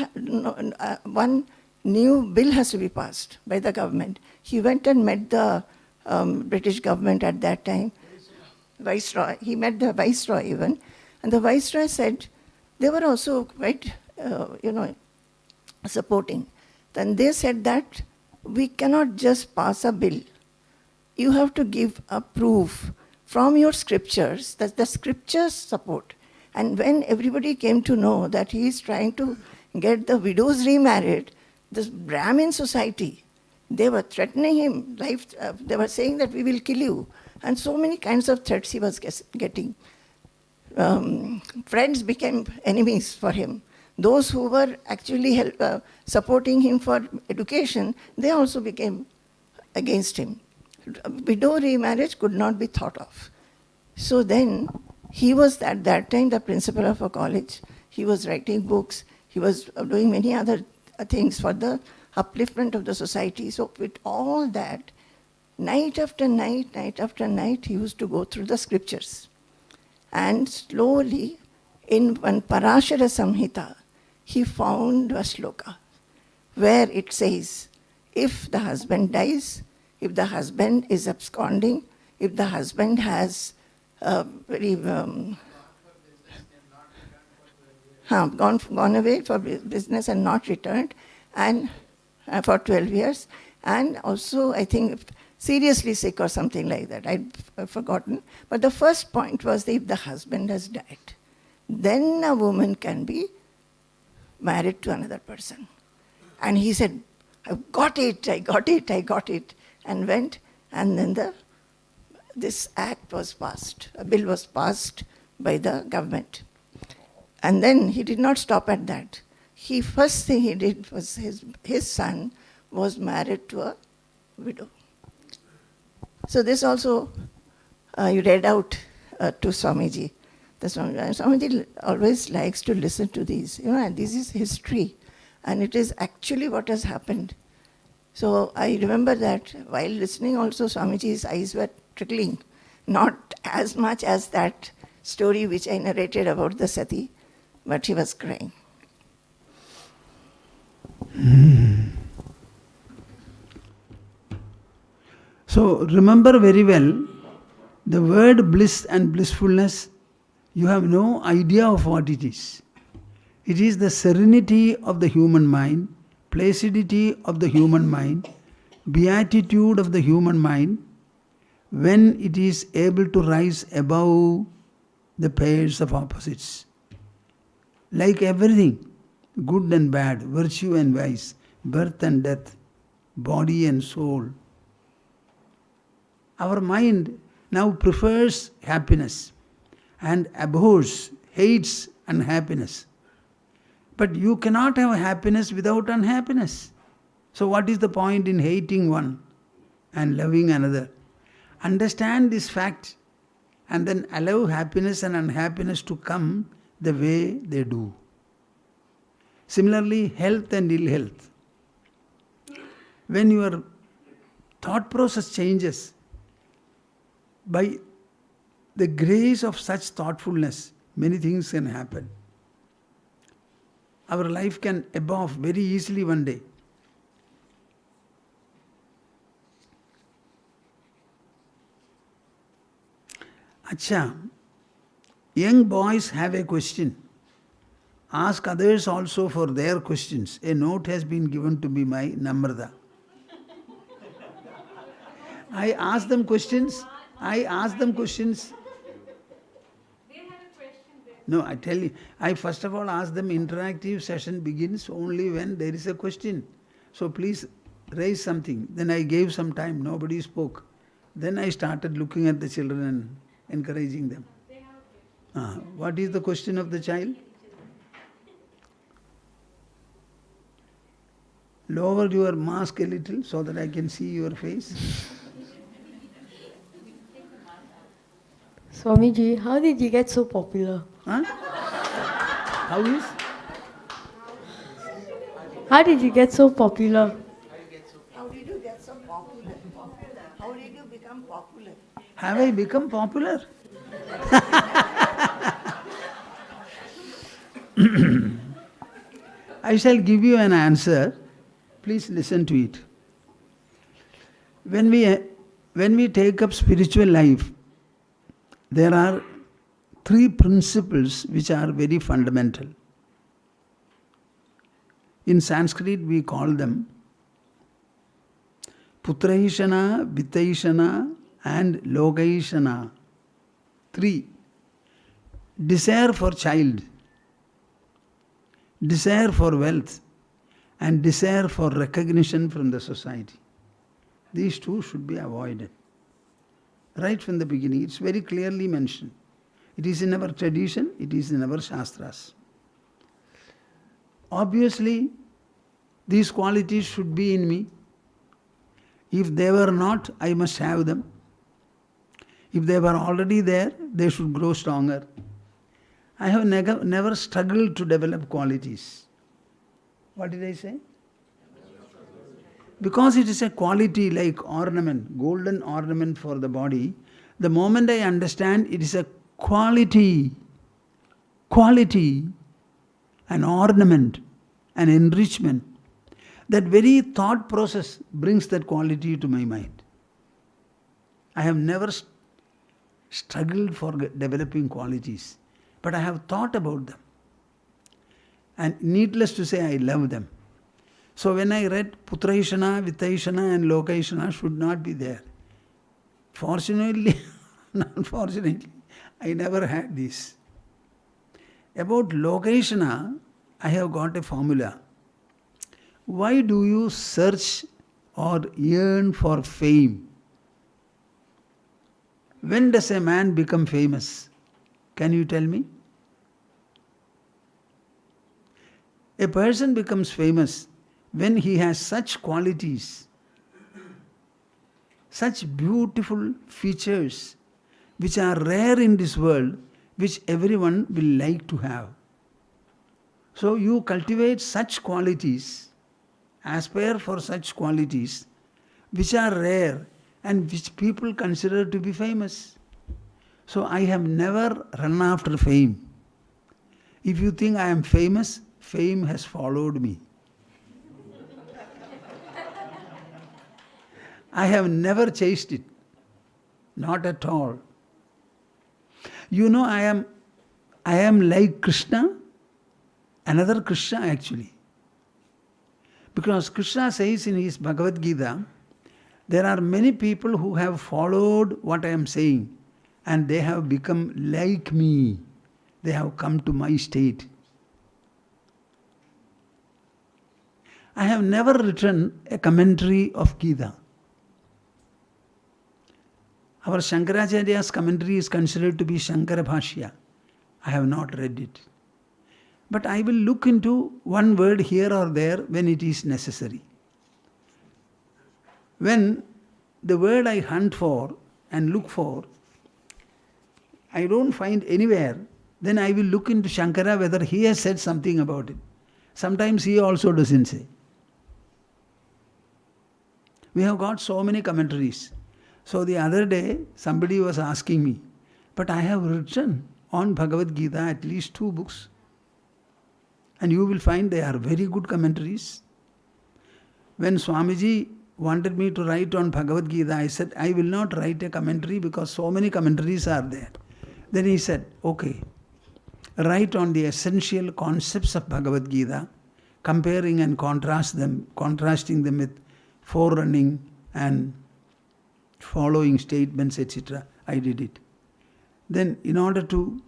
one new bill has to be passed by the government. He went and met the British government at that time, Viceroy. He met the Viceroy even. And the Viceroy said, they were also quite, supporting. Then they said that we cannot just pass a bill. you have to give a proof from your scriptures that the scriptures support. And when everybody came to know that he is trying to get the widows remarried, this Brahmin society, they were threatening him. They were saying that we will kill you. And so many kinds of threats he was getting. Friends became enemies for him. Those who were actually supporting him for education, they also became against him. Widow remarriage could not be thought of. So then, he was at that time the principal of a college. He was writing books. He was doing many other things for the upliftment of the society. So with all that, night after night, he used to go through the scriptures. And slowly, in one Parashara Samhita, he found a shloka where it says, if the husband dies, if the husband is absconding, if the husband has gone away for business and not returned, and for 12 years, and also I think seriously sick or something like that, I've forgotten. But the first point was that if the husband has died, then a woman can be married to another person. And he said, I got it, and went, and then this act was passed, a bill was passed by the government. And then he did not stop at that. First thing he did was his son was married to a widow. So this also you read out to Swamiji. Swamiji always likes to listen to these. And this is history. And it is actually what has happened. So I remember that while listening also, Swamiji's eyes were trickling. Not as much as that story which I narrated about the sati, but he was crying. So remember very well, the word bliss and blissfulness, you have no idea of what it is. It is the serenity of the human mind, placidity of the human mind, beatitude of the human mind, when it is able to rise above the pairs of opposites. Like everything, good and bad, virtue and vice, birth and death, body and soul. Our mind now prefers happiness and abhors, hates unhappiness. But you cannot have happiness without unhappiness. So what is the point in hating one and loving another? Understand this fact and then allow happiness and unhappiness to come the way they do. Similarly, health and ill health. When your thought process changes, by the grace of such thoughtfulness, many things can happen. Our life can evolve very easily one day. Acha, young boys have a question. Ask others also for their questions. A note has been given to me by Namrata. I ask them questions. They have a question there. No, I tell you, I first of all ask them interactive session begins only when there is a question. So please raise something. Then I gave some time, nobody spoke. Then I started looking at the children and encouraging them. They have a question. What is the question of the child? Lower your mask a little so that I can see your face. Swamiji, how did you get so popular? Huh? How is? How did you get so popular? How did you get so popular? How did you become popular? Have I become popular? I shall give you an answer. Please listen to it. When we take up spiritual life, there are three principles which are very fundamental. In Sanskrit we call them Putraishana, Vittaishana and Lokaishana. 3. Desire for child, desire for wealth and desire for recognition from the society. These two should be avoided. Right from the beginning, it's very clearly mentioned. It is in our tradition, it is in our Shastras. Obviously, these qualities should be in me. If they were not, I must have them. If they were already there, they should grow stronger. I have never struggled to develop qualities. What did I say? Because it is a quality like ornament, golden ornament for the body. The moment I understand it is a quality, an ornament, an enrichment, that very thought process brings that quality to my mind. I have never struggled for developing qualities, but I have thought about them. And needless to say, I love them. So when I read Putraishana, Vittaishana and Lokaishana should not be there. Fortunately, unfortunately, I never had this. About Lokaishana, I have got a formula. Why do you search or yearn for fame? When does a man become famous? Can you tell me? A person becomes famous when he has such qualities, such beautiful features, which are rare in this world, which everyone will like to have. So you cultivate such qualities, aspire for such qualities, which are rare and which people consider to be famous. So I have never run after fame. If you think I am famous, fame has followed me. I have never chased it. Not at all. You know, I am like Krishna, another Krishna actually. Because Krishna says in his Bhagavad Gita, there are many people who have followed what I am saying and they have become like me. They have come to my state. I have never written a commentary of Gita. Our Shankaracharya's commentary is considered to be Shankara Bhashya. I have not read it. But I will look into one word here or there when it is necessary. When the word I hunt for and look for, I don't find anywhere, then I will look into Shankara whether he has said something about it. Sometimes he also doesn't say. We have got so many commentaries. So the other day, somebody was asking me, but I have written on Bhagavad Gita at least 2 books. And you will find they are very good commentaries. When Swamiji wanted me to write on Bhagavad Gita, I said, I will not write a commentary because so many commentaries are there. Then he said, okay, write on the essential concepts of Bhagavad Gita, comparing and contrasting them with forerunning and following statements, etc. I did it. Then in order to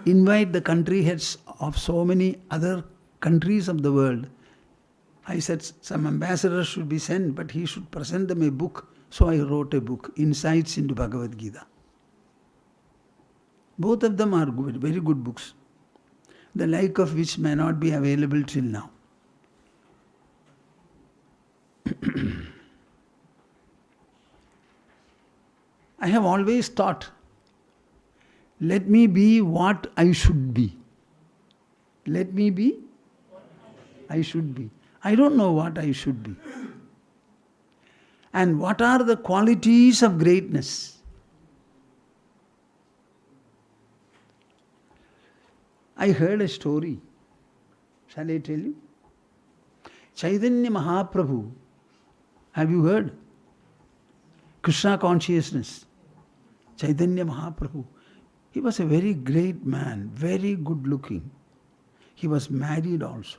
invite the country heads of so many other countries of the world, I said some ambassadors should be sent, but he should present them a book. So I wrote a book, Insights into Bhagavad Gita. Both of them are good, very good books, the like of which may not be available till now. I have always thought, let me be what I should be. Let me be I should be. I don't know what I should be. And what are the qualities of greatness? I heard a story. Shall I tell you? Chaitanya Mahaprabhu. Have you heard? Krishna consciousness. Chaitanya Mahaprabhu. He was a very great man, very good looking. He was married also.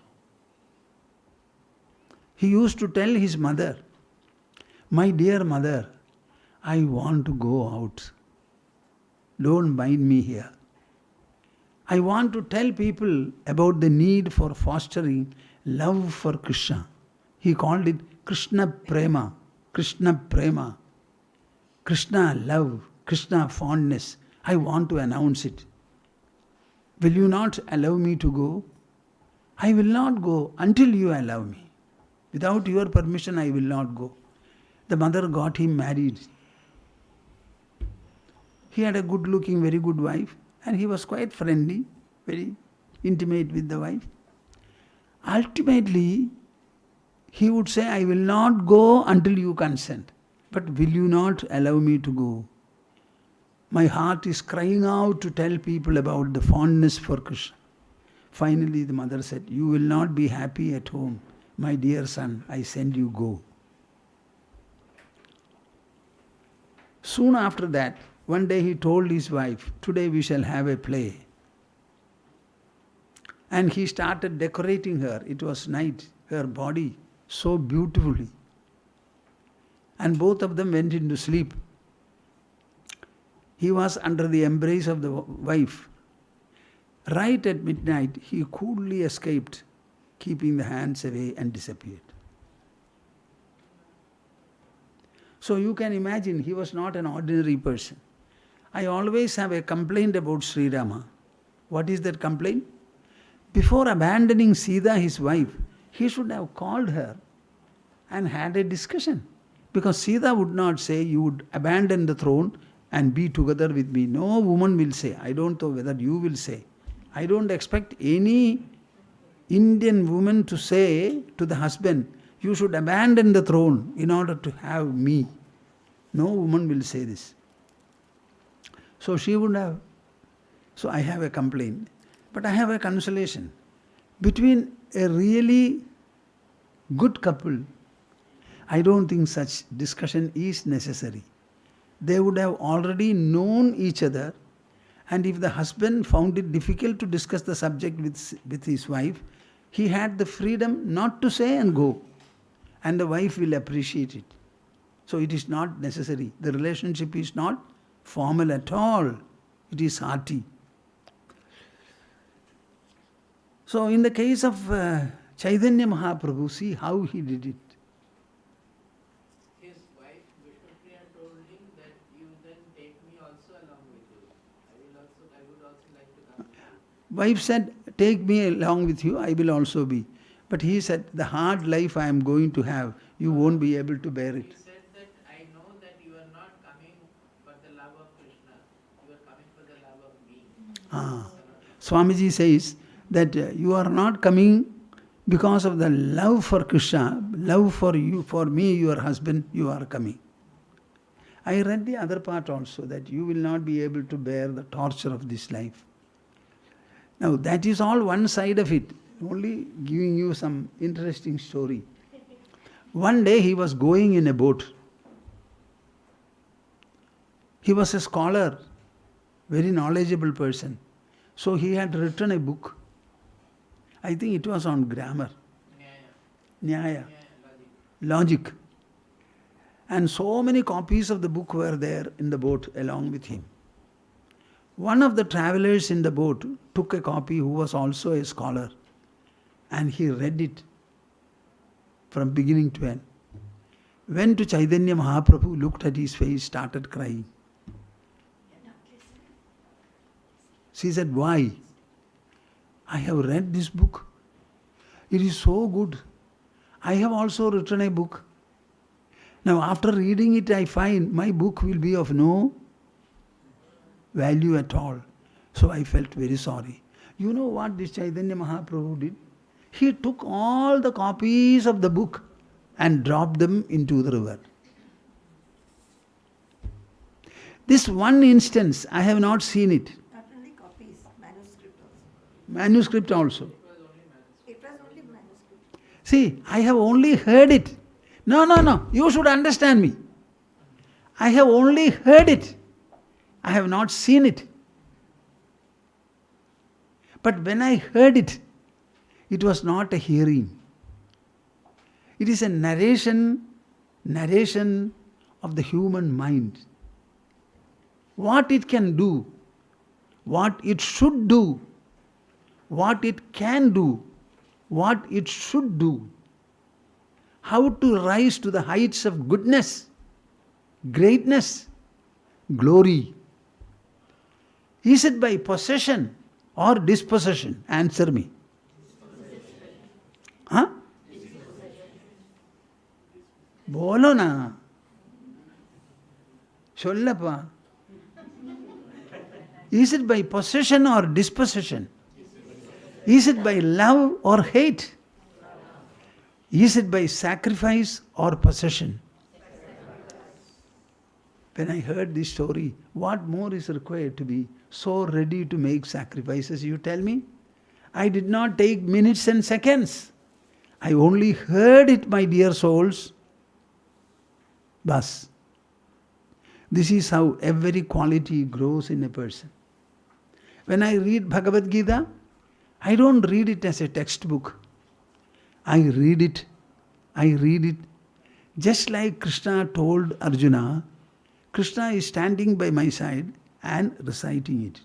He used to tell his mother, My dear mother, I want to go out. Don't bind me here. I want to tell people about the need for fostering love for Krishna. He called it Krishna Prema. Krishna Prema. Krishna love, Krishna fondness. I want to announce it. Will you not allow me to go? I will not go until you allow me. Without your permission, I will not go. The mother got him married. He had a good looking, very good wife, and he was quite friendly, very intimate with the wife. Ultimately, he would say, I will not go until you consent. But will you not allow me to go? My heart is crying out to tell people about the fondness for Krishna. Finally, the mother said, you will not be happy at home. My dear son, I send you go. Soon after that, one day he told his wife, today we shall have a play. And he started decorating her. It was night, her body so beautifully. And both of them went into sleep. He was under the embrace of the wife. Right at midnight, he coolly escaped, keeping the hands away, and disappeared. So you can imagine, he was not an ordinary person. I always have a complaint about Srirama. What is that complaint? Before abandoning Sita, his wife, he should have called her and had a discussion. Because Sita would not say, you would abandon the throne and be together with me. No woman will say. I don't know whether you will say. I don't expect any Indian woman to say to the husband, you should abandon the throne in order to have me. No woman will say this. So she would have. So I have a complaint. But I have a consolation. Between a really good couple, I don't think such discussion is necessary. They would have already known each other, and if the husband found it difficult to discuss the subject with his wife, he had the freedom not to say and go, and the wife will appreciate it. So it is not necessary. The relationship is not formal at all. It is hearty. So in the case of Chaitanya Mahaprabhu, see how he did it. His wife Vishnupriya told him that you then take me also along with you. I would also like to come with you. Wife said, take me along with you, I will also be. But he said, the hard life I am going to have, you won't be able to bear it. He said that I know that you are not coming for the love of Krishna. You are coming for the love of me. Swamiji says that you are not coming because of the love for Krishna, love for you, for me, your husband, you are coming. I read the other part also, that you will not be able to bear the torture of this life. Now that is all one side of it, only giving you some interesting story. One day he was going in a boat. He was a scholar, very knowledgeable person. So he had written a book. I think it was on grammar. Nyaya. Logic. And so many copies of the book were there in the boat along with him. One of the travelers in the boat took a copy who was also a scholar, and he read it from beginning to end. Went to Chaitanya Mahaprabhu, looked at his face, started crying. She said, why? I have read this book. It is so good. I have also written a book. Now after reading it, I find my book will be of no value at all. So I felt very sorry. You know what this Chaitanya Mahaprabhu did? He took all the copies of the book and dropped them into the river. This one instance, I have not seen it. Not only copies, manuscript also. Manuscript also. It was only manuscript. See, I have only heard it. No, you should understand me. I have only heard it. I have not seen it. But when I heard it, it was not a hearing. It is a narration narration of the human mind. What it can do, what it should do, what it can do, what it should do, how to rise to the heights of goodness, greatness, glory. Is it by possession or dispossession? Answer me. Huh? Bolo na. Sollappa. Is it by possession or dispossession? Is it by love or hate? Is it by sacrifice or possession? When I heard this story, what more is required to be so ready to make sacrifices, you tell me? I did not take minutes and seconds. I only heard it, my dear souls. Bas. This is how every quality grows in a person. When I read Bhagavad Gita, I don't read it as a textbook. I read it just like Krishna told Arjuna. Krishna is standing by my side and reciting it.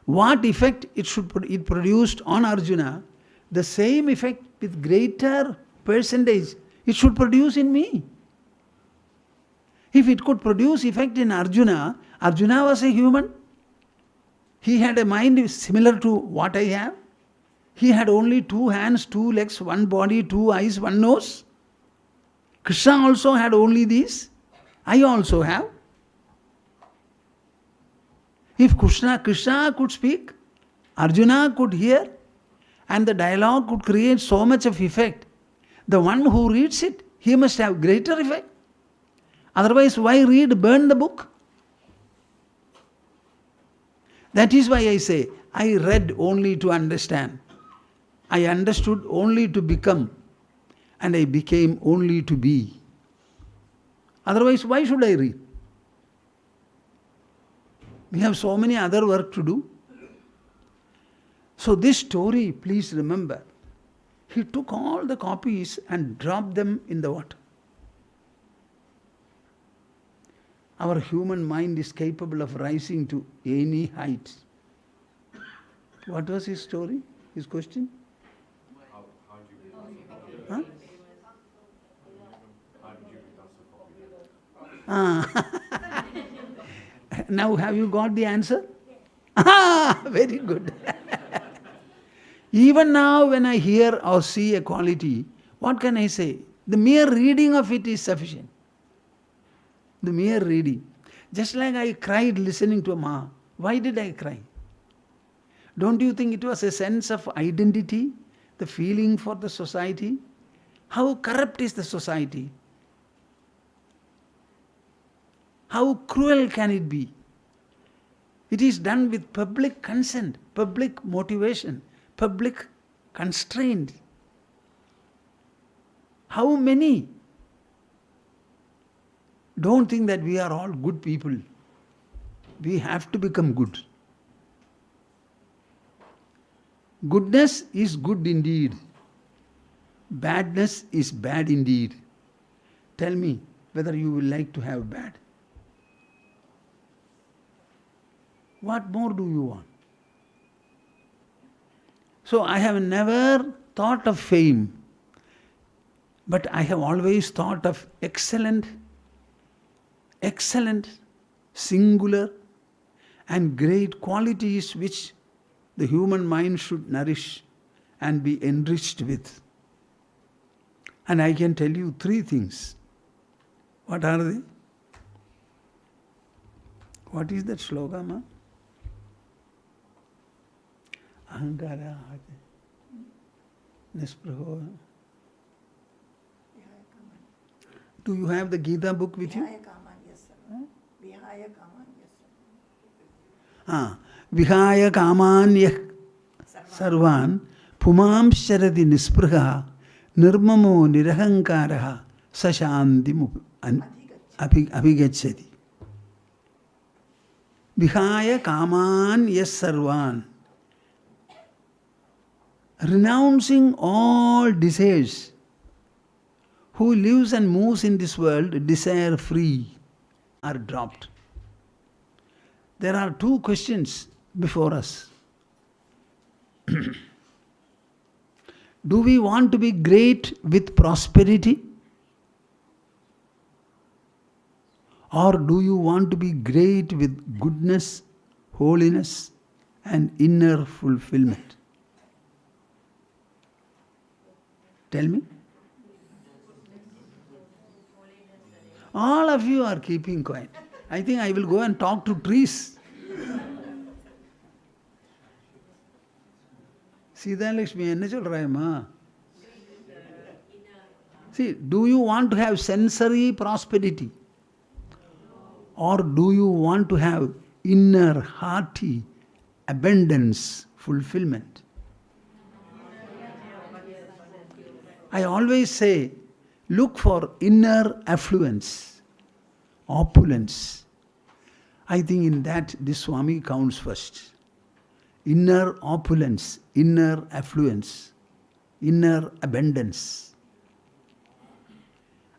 What effect it produced on Arjuna, the same effect with greater percentage it should produce in me. If it could produce effect in Arjuna, Arjuna was a human. He had a mind similar to what I have. He had only 2 hands, 2 legs, 1 body, 2 eyes, 1 nose. Krishna also had only these. I also have. If Krishna could speak, Arjuna could hear, and the dialogue could create so much of effect, the one who reads it, he must have greater effect. Otherwise, why read, burn the book? That is why I say, I read only to understand. I understood only to become, and I became only to be. Otherwise, why should I read? We have so many other work to do. So this story, please remember, he took all the copies and dropped them in the water. Our human mind is capable of rising to any height. What was his story? His question? Huh? Now have you got the answer? Very good. Even now when I hear or see a quality, what can I say? The mere reading of it is sufficient. The mere reading. Just like I cried listening to a Ma. Why did I cry? Don't you think it was a sense of identity? The feeling for the society? How corrupt is the society? How cruel can it be? It is done with public consent, public motivation, public constraint. How many don't think that we are all good people? We have to become good. Goodness is good indeed. Badness is bad indeed. Tell me whether you will like to have bad. What more do you want? So I have never thought of fame, but I have always thought of excellent, singular and great qualities which the human mind should nourish and be enriched with. And I can tell you 3 things. What are they? What is that sloga, ma? Ahankara, Nispraho. Do you have the Gita book with you? Vihaya kamanyah sarvan pumam sharadi nispraha nirmamo nirahankaraha sashanti abhigacchati. Vihaya kamanyah sarvan, renouncing all desires, who lives and moves in this world desire free are dropped. There are two questions before us. Do we want to be great with prosperity? Or do you want to be great with goodness, holiness, and inner fulfillment? Tell me. All of you are keeping quiet. I think I will go and talk to trees. Sridharalakshmi, enna solrayamma? See, do you want to have sensory prosperity? Or do you want to have inner, hearty abundance, fulfillment? I always say, look for inner affluence, opulence. I think in that this Swami counts first. Inner opulence, inner affluence, inner abundance.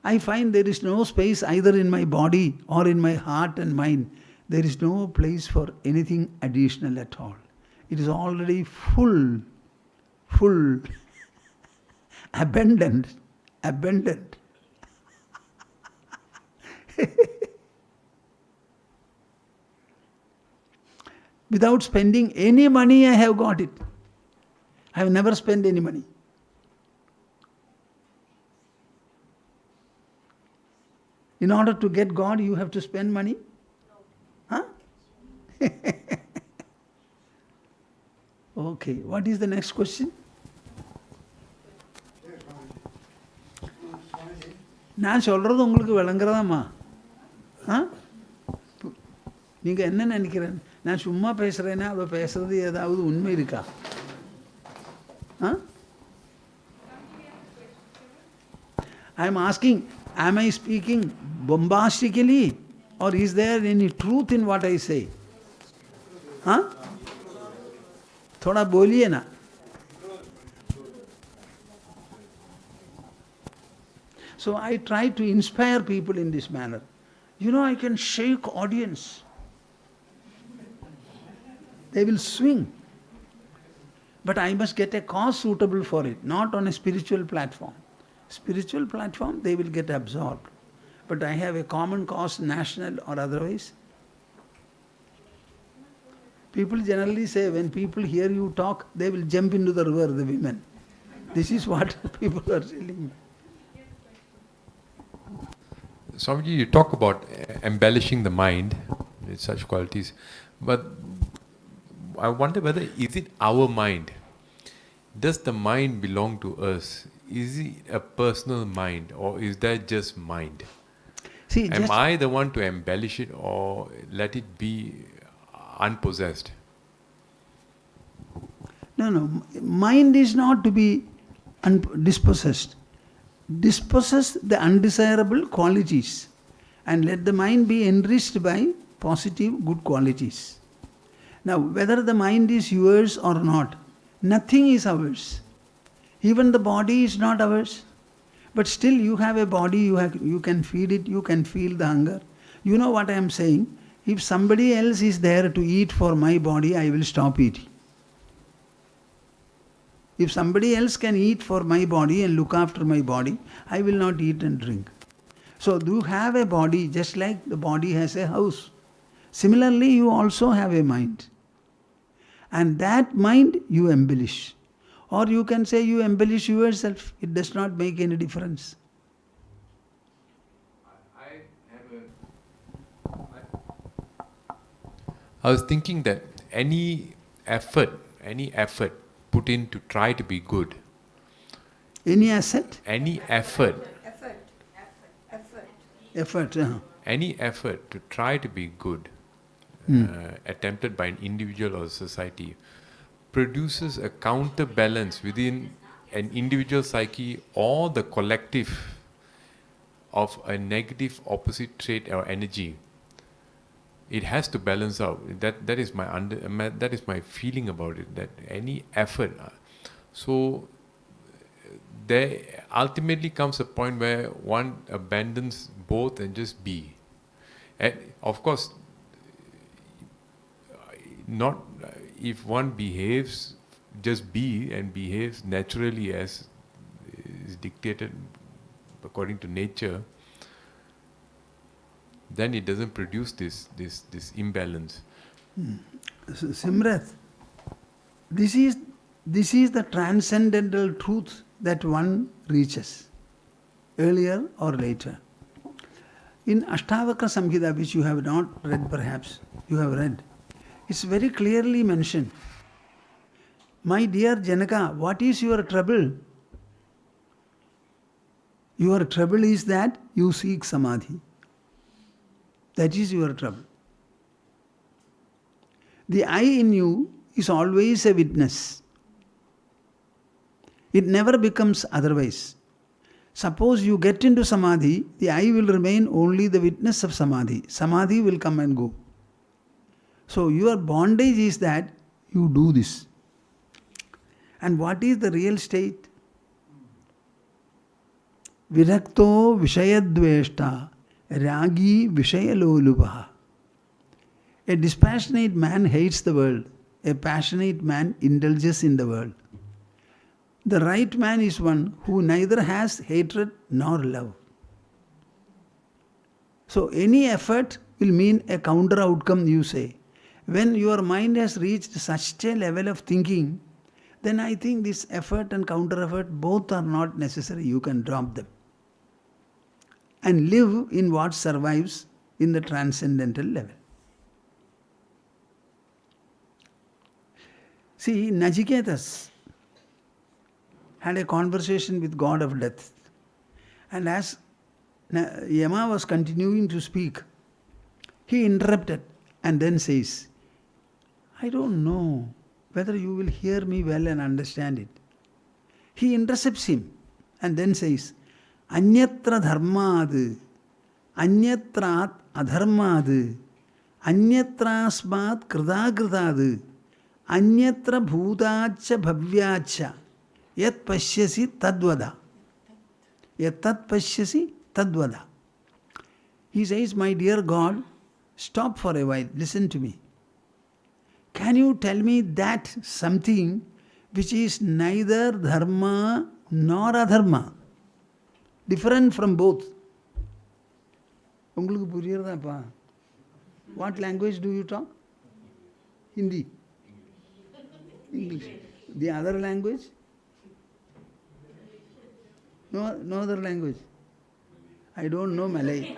I find there is no space either in my body or in my heart and mind. There is no place for anything additional at all. It is already full, abundant. Without spending any money, I have got it. I have never spent any money. In order to get God, you have to spend money? Huh? Okay, what is the next question? நான் சொல்றது உங்களுக்கு விளங்குறதாம்மா? நீங்க என்ன நினைக்கிறேன்? நான் சும்மா பேசுறேன்னா அவ பேசுறது ஏதாவது உண்மை இருக்கா? I am asking, am I speaking bombastically or is there any truth in what I say? थोड़ा बोलिए ना. So I try to inspire people in this manner. You know, I can shake audience. They will swing. But I must get a cause suitable for it, not on a spiritual platform. Spiritual platform, they will get absorbed. But I have a common cause, national or otherwise. People generally say, when people hear you talk, they will jump into the river, the women. This is what people are telling me. Swamiji, you talk about embellishing the mind with such qualities, but I wonder whether is it our mind? Does the mind belong to us? Is it a personal mind or is that just mind? See, am I the one to embellish it or let it be unpossessed? No. Mind is not to be dispossessed. Dispossess the undesirable qualities and let the mind be enriched by positive good qualities. Now, whether the mind is yours or not, nothing is ours. Even the body is not ours. But still you have a body, you can feed it, you can feel the hunger. You know what I am saying? If somebody else is there to eat for my body, I will stop eating. If somebody else can eat for my body and look after my body, I will not eat and drink. So you have a body just like the body has a house. Similarly, you also have a mind. And that mind you embellish. Or you can say you embellish yourself. It does not make any difference. I was thinking that any effort put in to try to be good. Any asset? Any effort. Effort. Any effort to try to be good, attempted by an individual or society, produces a counterbalance within an individual psyche or the collective of a negative opposite trait or energy. It has to balance out. That is my feeling about it. That any effort, so there ultimately comes a point where one abandons both and just be. And of course, not if one behaves, just be and behaves naturally as is dictated according to nature, then it doesn't produce this imbalance. Simrat, this is the transcendental truth that one reaches, earlier or later. In Ashtavakra Samhita, which you have not read perhaps, you have read, it's very clearly mentioned. My dear Janaka, what is your trouble? Your trouble is that you seek Samadhi. That is your trouble. The I in you is always a witness. It never becomes otherwise. Suppose you get into Samadhi, the I will remain only the witness of Samadhi. Samadhi will come and go. So your bondage is that you do this. And what is the real state? Virakto Vishayadveshta Ragi Vishayalolupaha. A dispassionate man hates the world. A passionate man indulges in the world. The right man is one who neither has hatred nor love. So any effort will mean a counter outcome, you say. When your mind has reached such a level of thinking, then I think this effort and counter effort both are not necessary. You can drop them and live in what survives in the transcendental level. See, Nachiketas had a conversation with God of death. And as Yama was continuing to speak, he interrupted and then says, I don't know whether you will hear me well and understand it. He intercepts him and then says, Anyatra dharmad, anyatrat adharmad, anyatrasmat kridagridad, anyatra bhutacha bhavyacha, yat pashyasi tadvada. Yat tat pashyasi tadvada. He says, my dear God, stop for a while, listen to me. Can you tell me that something which is neither dharma nor adharma, different from both? Ungalukku puriyradappa? What language do you talk? Hindi? English. The other language? No other language. I don't know Malay.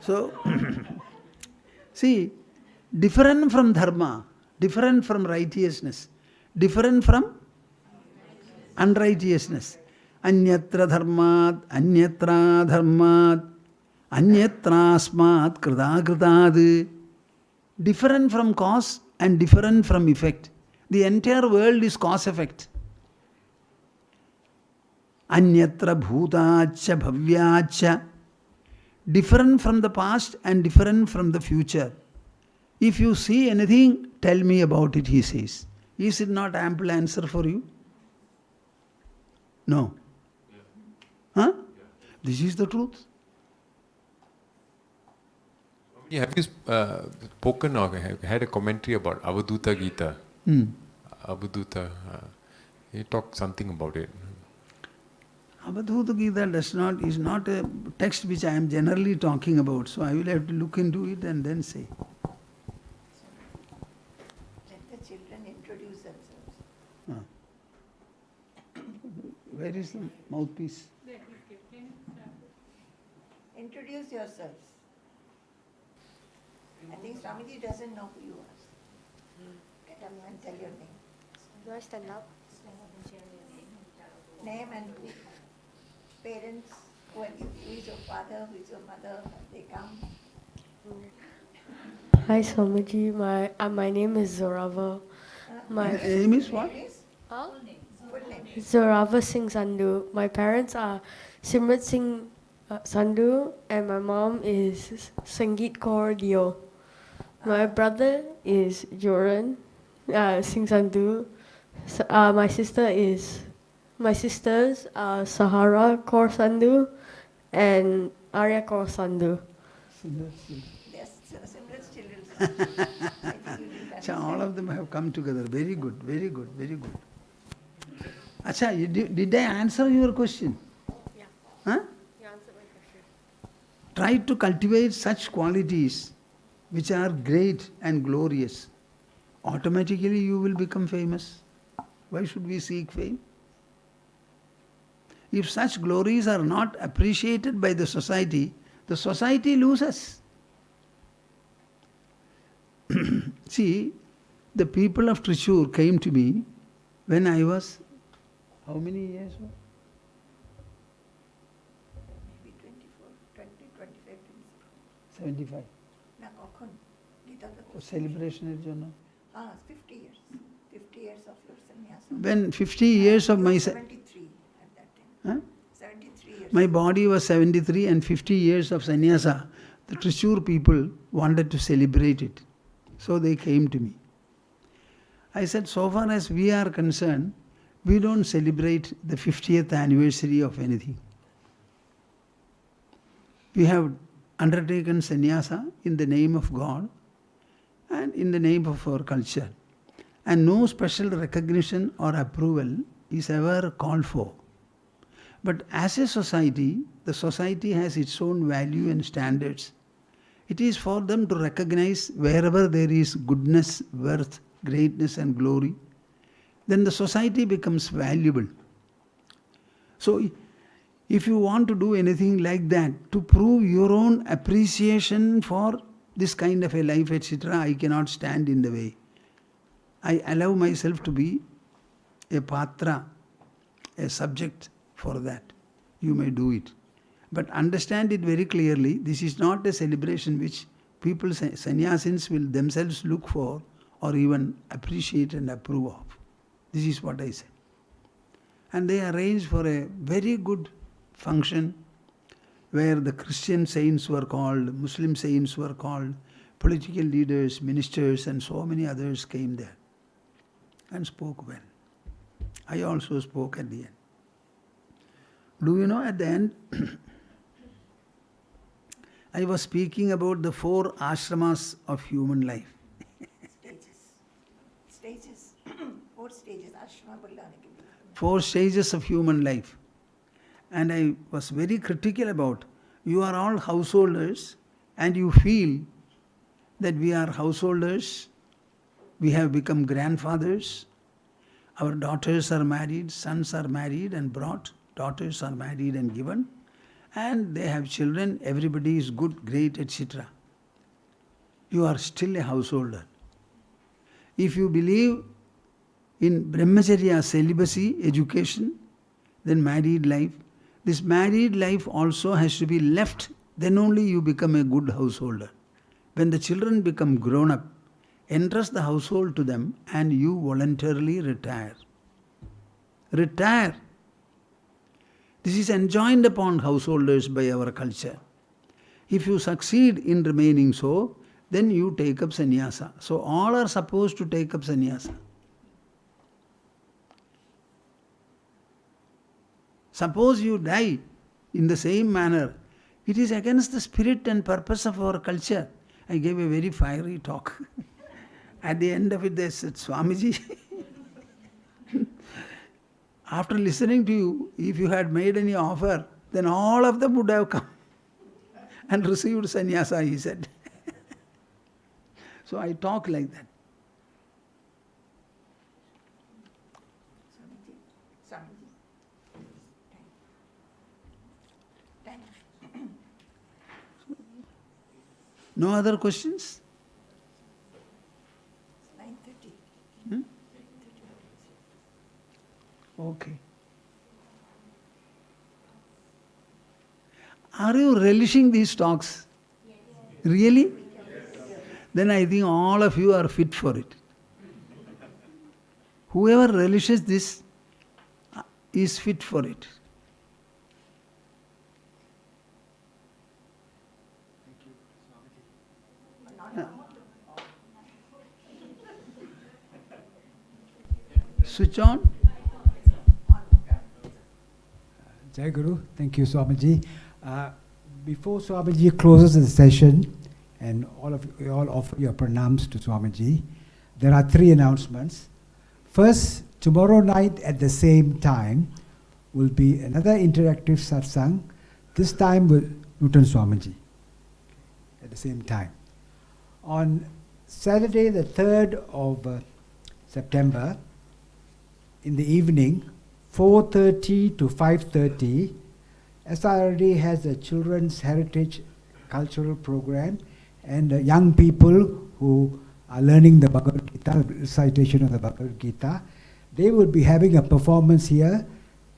So, see, different from dharma, different from righteousness, different from unrighteousness. Anyatra dharmat, anyatra dharmat, anyatrasmat kridagridad. Different from cause and different from effect. The entire world is cause-effect. Anyatra bhutacha bhavyacha. Different from the past and different from the future. If you see anything, tell me about it, he says. Is it not ample answer for you? No. Huh? This is the truth. Have you spoken or had a commentary about Avadhuta Gita? Avadhuta, you talk something about it. Avadhuta Gita is not a text which I am generally talking about, so I will have to look into it and then say. Let the children introduce themselves. Where is the mouthpiece? Introduce yourselves. I think Swamiji doesn't know who you are. Come and tell your name. Do I stand up? Name and parents, who is your father, who is your mother, they come. Hi Swamiji, my name is Zorava. My Name is what? Huh? Full name. Zorava Singh Sandhu. My parents are Simrat Singh Sandhu and my mom is Sangeet Kaur Dio. My brother is Joran Singh Sandhu. My sister is My sisters are Sahara Kaur Sandhu and Arya Kaur Sandhu. Yes, Simrat's children. Acha, all of them have come together. Very good, very good, very good. Acha, did I answer your question? Yeah. Huh? You answered my question. Try to cultivate such qualities which are great and glorious. Automatically you will become famous. Why should we seek fame? If such glories are not appreciated by the society loses. See, the people of Thrissur came to me when I was, how many years? Maybe 24, 20, 25, 75. না কখন গীতা তো Celebration er jonno. 50 years. 50 years of your sannyasa. When 50 years of my 73 at that time. Huh? 73 years. My body was 73 and 50 years of sannyasa, the Thrissur people wanted to celebrate it. So they came to me. I said, so far as we are concerned, we don't celebrate the 50th anniversary of anything. We have undertaken sannyasa in the name of God and in the name of our culture. And no special recognition or approval is ever called for. But as a society, the society has its own value and standards. It is for them to recognize wherever there is goodness, worth, greatness and glory, then the society becomes valuable. So, if you want to do anything like that, to prove your own appreciation for this kind of a life, etc., I cannot stand in the way. I allow myself to be a patra, a subject for that. You may do it. But understand it very clearly, this is not a celebration which people, sannyasins, will themselves look for or even appreciate and approve of. This is what I say. And they arranged for a very good function where the Christian saints were called, Muslim saints were called, political leaders, ministers and so many others came there and spoke well. I also spoke at the end. Do you know, at the end, I was speaking about the 4 ashramas of human life. Stages. 4 stages. Ashrama bollane ke liye. 4 stages of human life. And I was very critical about, you are all householders and you feel that we are householders, we have become grandfathers, our daughters are married, sons are married and brought, daughters are married and given, and they have children, everybody is good, great, etc. You are still a householder. If you believe in brahmacharya, celibacy, education, then married life, this married life also has to be left, then only you become a good householder. When the children become grown up, entrust the household to them and you voluntarily retire. Retire. This is enjoined upon householders by our culture. If you succeed in remaining so, then you take up sannyasa. So all are supposed to take up sannyasa. Suppose you die in the same manner, it is against the spirit and purpose of our culture. I gave a very fiery talk. At the end of it, they said, Swamiji, after listening to you, if you had made any offer, then all of them would have come and received sannyasa, he said. So I talk like that. Swamiji. Time. No other questions? 9:30. Okay. Are you relishing these talks? Yes. Really? Yes. Then I think all of you are fit for it. Whoever relishes this is fit for it. Switch on. Jai Guru. Thank you, Swamiji. Before Swamiji closes the session, and all offer your pranams to Swamiji, there are 3 announcements. First, tomorrow night at the same time will be another interactive satsang, this time with Newton Swamiji, at the same time. On Saturday, the 3rd of September, in the evening, 4:30 to 5:30, SRD has a children's heritage cultural program, and young people who are learning the Bhagavad Gita, recitation of the Bhagavad Gita, they will be having a performance here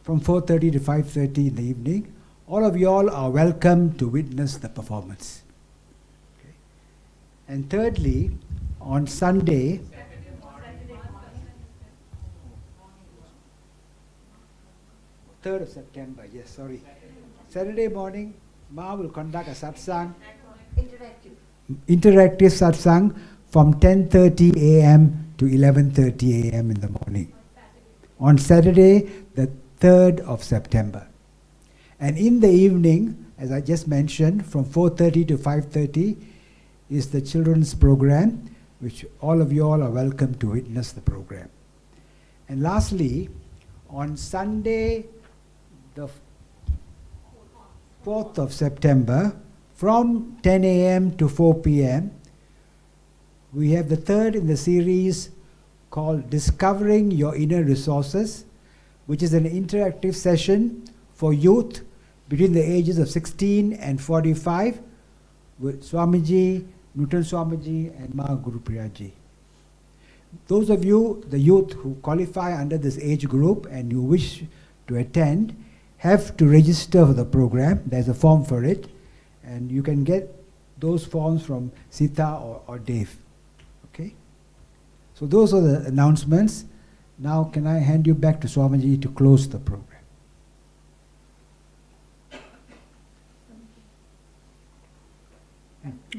from 4:30 to 5:30 in the evening. All of you all are welcome to witness the performance. Okay. And thirdly, on Sunday, Third of September, yes, sorry. Saturday morning, Ma will conduct a satsang, interactive satsang from 10:30 a.m. to 11:30 a.m. in the morning. On Saturday, the 3rd of September. And in the evening, as I just mentioned, from 4:30 to 5:30 is the children's program, which all of you all are welcome to witness the program. And lastly, on Sunday, the 4th of September, from 10 a.m. to 4 p.m., we have the 3rd in the series called Discovering Your Inner Resources, which is an interactive session for youth between the ages of 16 and 45 with Swamiji, Newton Swamiji and Ma Guru Priyaji. Those of you, the youth who qualify under this age group and you wish to attend, have to register for the program. There's a form for it, and you can get those forms from Sita or Dave. Okay? So those are the announcements. Now can I hand you back to Swamiji to close the program?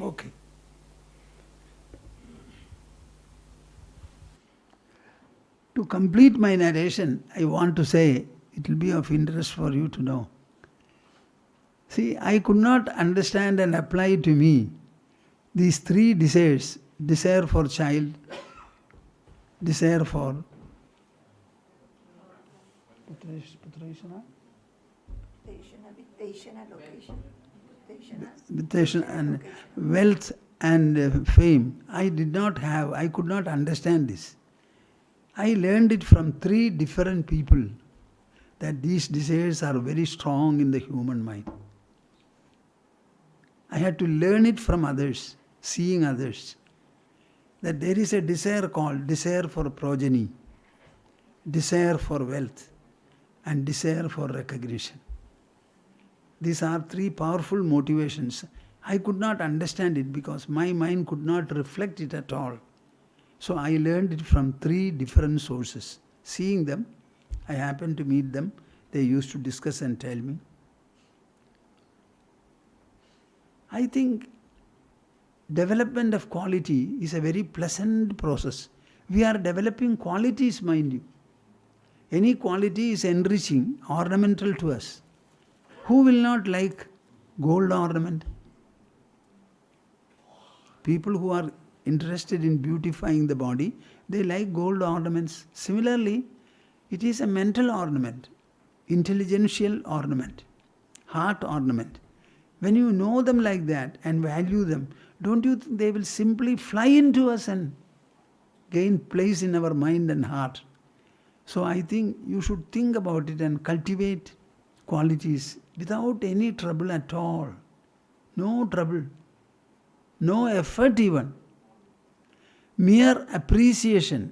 Okay. To complete my narration, I want to say, it will be of interest for you to know. See, I could not understand and apply to me these 3 desires: desire for child, desire for and wealth and fame. I could not understand this. I learned it from 3 different people, that these desires are very strong in the human mind. I had to learn it from others, seeing others, that there is a desire called desire for progeny, desire for wealth, and desire for recognition. These are 3 powerful motivations. I could not understand it because my mind could not reflect it at all. So I learned it from 3 different sources. Seeing them, I happened to meet them. They used to discuss and tell me. I think development of quality is a very pleasant process. We are developing qualities, mind you. Any quality is enriching, ornamental to us. Who will not like gold ornament? People who are interested in beautifying the body, they like gold ornaments. Similarly, it is a mental ornament, intelligential ornament, heart ornament. When you know them like that and value them, don't you think they will simply fly into us and gain place in our mind and heart? So I think you should think about it and cultivate qualities without any trouble at all. No trouble. No effort even. Mere appreciation.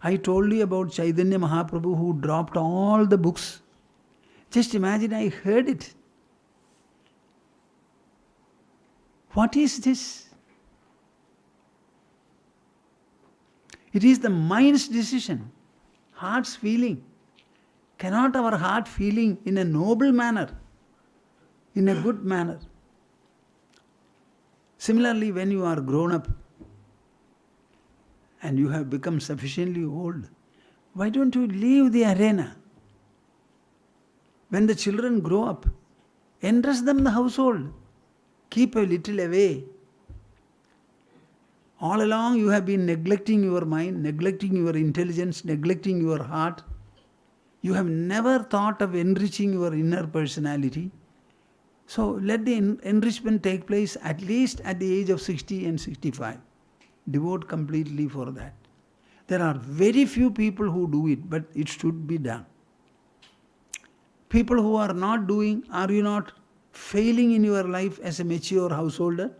I told you about Chaitanya Mahaprabhu who dropped all the books. Just imagine, I heard it. What is this? It is the mind's decision, heart's feeling. Cannot our heart feeling in a noble manner, in a good manner? Similarly, when you are grown up and you have become sufficiently old, why don't you leave the arena? When the children grow up, entrust them in the household. Keep a little away. All along you have been neglecting your mind, neglecting your intelligence, neglecting your heart. You have never thought of enriching your inner personality. So let the enrichment take place at least at the age of 60 and 65. Devote completely for that. There are very few people who do it, but it should be done. People who are not doing, are you not failing in your life as a mature householder?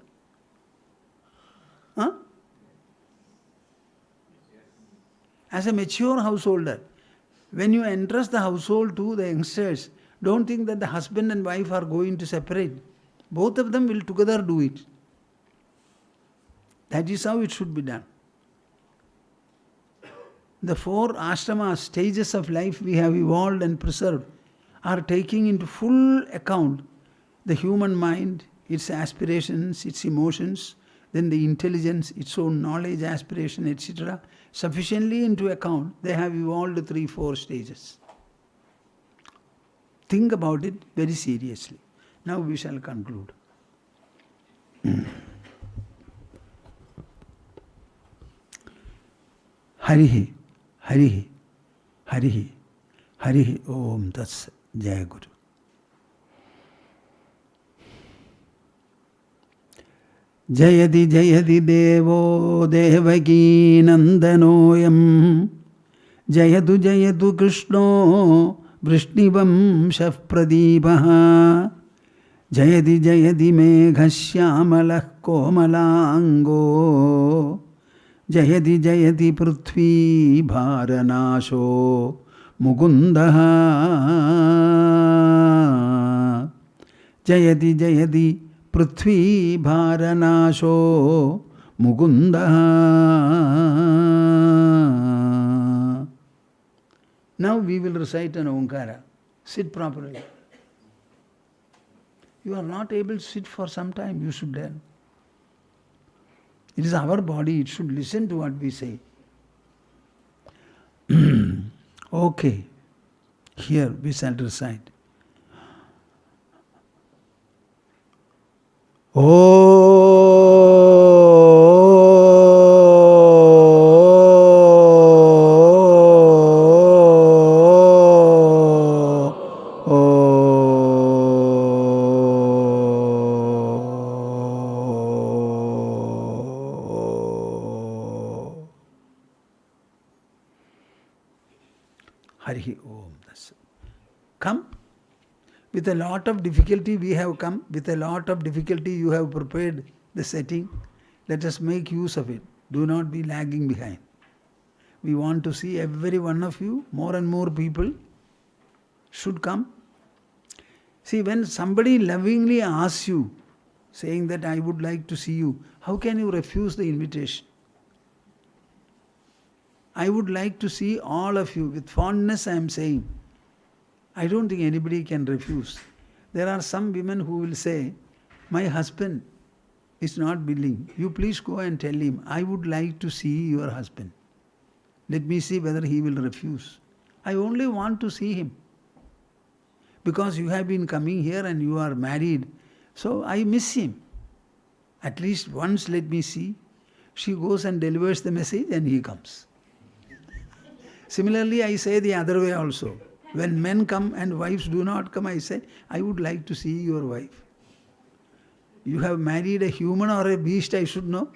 Huh? As a mature householder, when you entrust the household to the youngsters, don't think that the husband and wife are going to separate. Both of them will together do it. That is how it should be done. The 4 ashrama stages of life we have evolved and preserved are taking into full account the human mind, its aspirations, its emotions, then the intelligence, its own knowledge, aspiration, etc. Sufficiently into account, they have evolved 3-4 stages. Think about it very seriously. Now we shall conclude. Harihi, Harihi, Harihi, Harihi, Om Tats Jaya Guru. Jayati Jayati Devo Devaki Nandanoyam Jayatu Jayatu Krishno Vrishnivam Shafpradipaha Jayati Jayati Meghashyamalah Komalango Jayati Jayati Prithvi Bharanasho Mukundaha Jayati Jayati Prithvi Bharanasho Mukundaha. Now we will recite an Omkara. Sit properly. You are not able to sit for some time, you should learn. It is our body, it should listen to what we say. Okay, here we shall recite. Harihi Om. Come. With a lot of difficulty we have come. With a lot of difficulty you have prepared the setting. Let us make use of it. Do not be lagging behind. We want to see every one of you. More and more people should come. See, when somebody lovingly asks you, saying that I would like to see you, how can you refuse the invitation? I would like to see all of you. With fondness I am saying. I don't think anybody can refuse. There are some women who will say, my husband is not willing. You please go and tell him, I would like to see your husband. Let me see whether he will refuse. I only want to see him. Because you have been coming here and you are married, so I miss him. At least once let me see. She goes and delivers the message and he comes. Similarly, I say the other way also. When men come and wives do not come, I say, I would like to see your wife. You have married a human or a beast, I should know.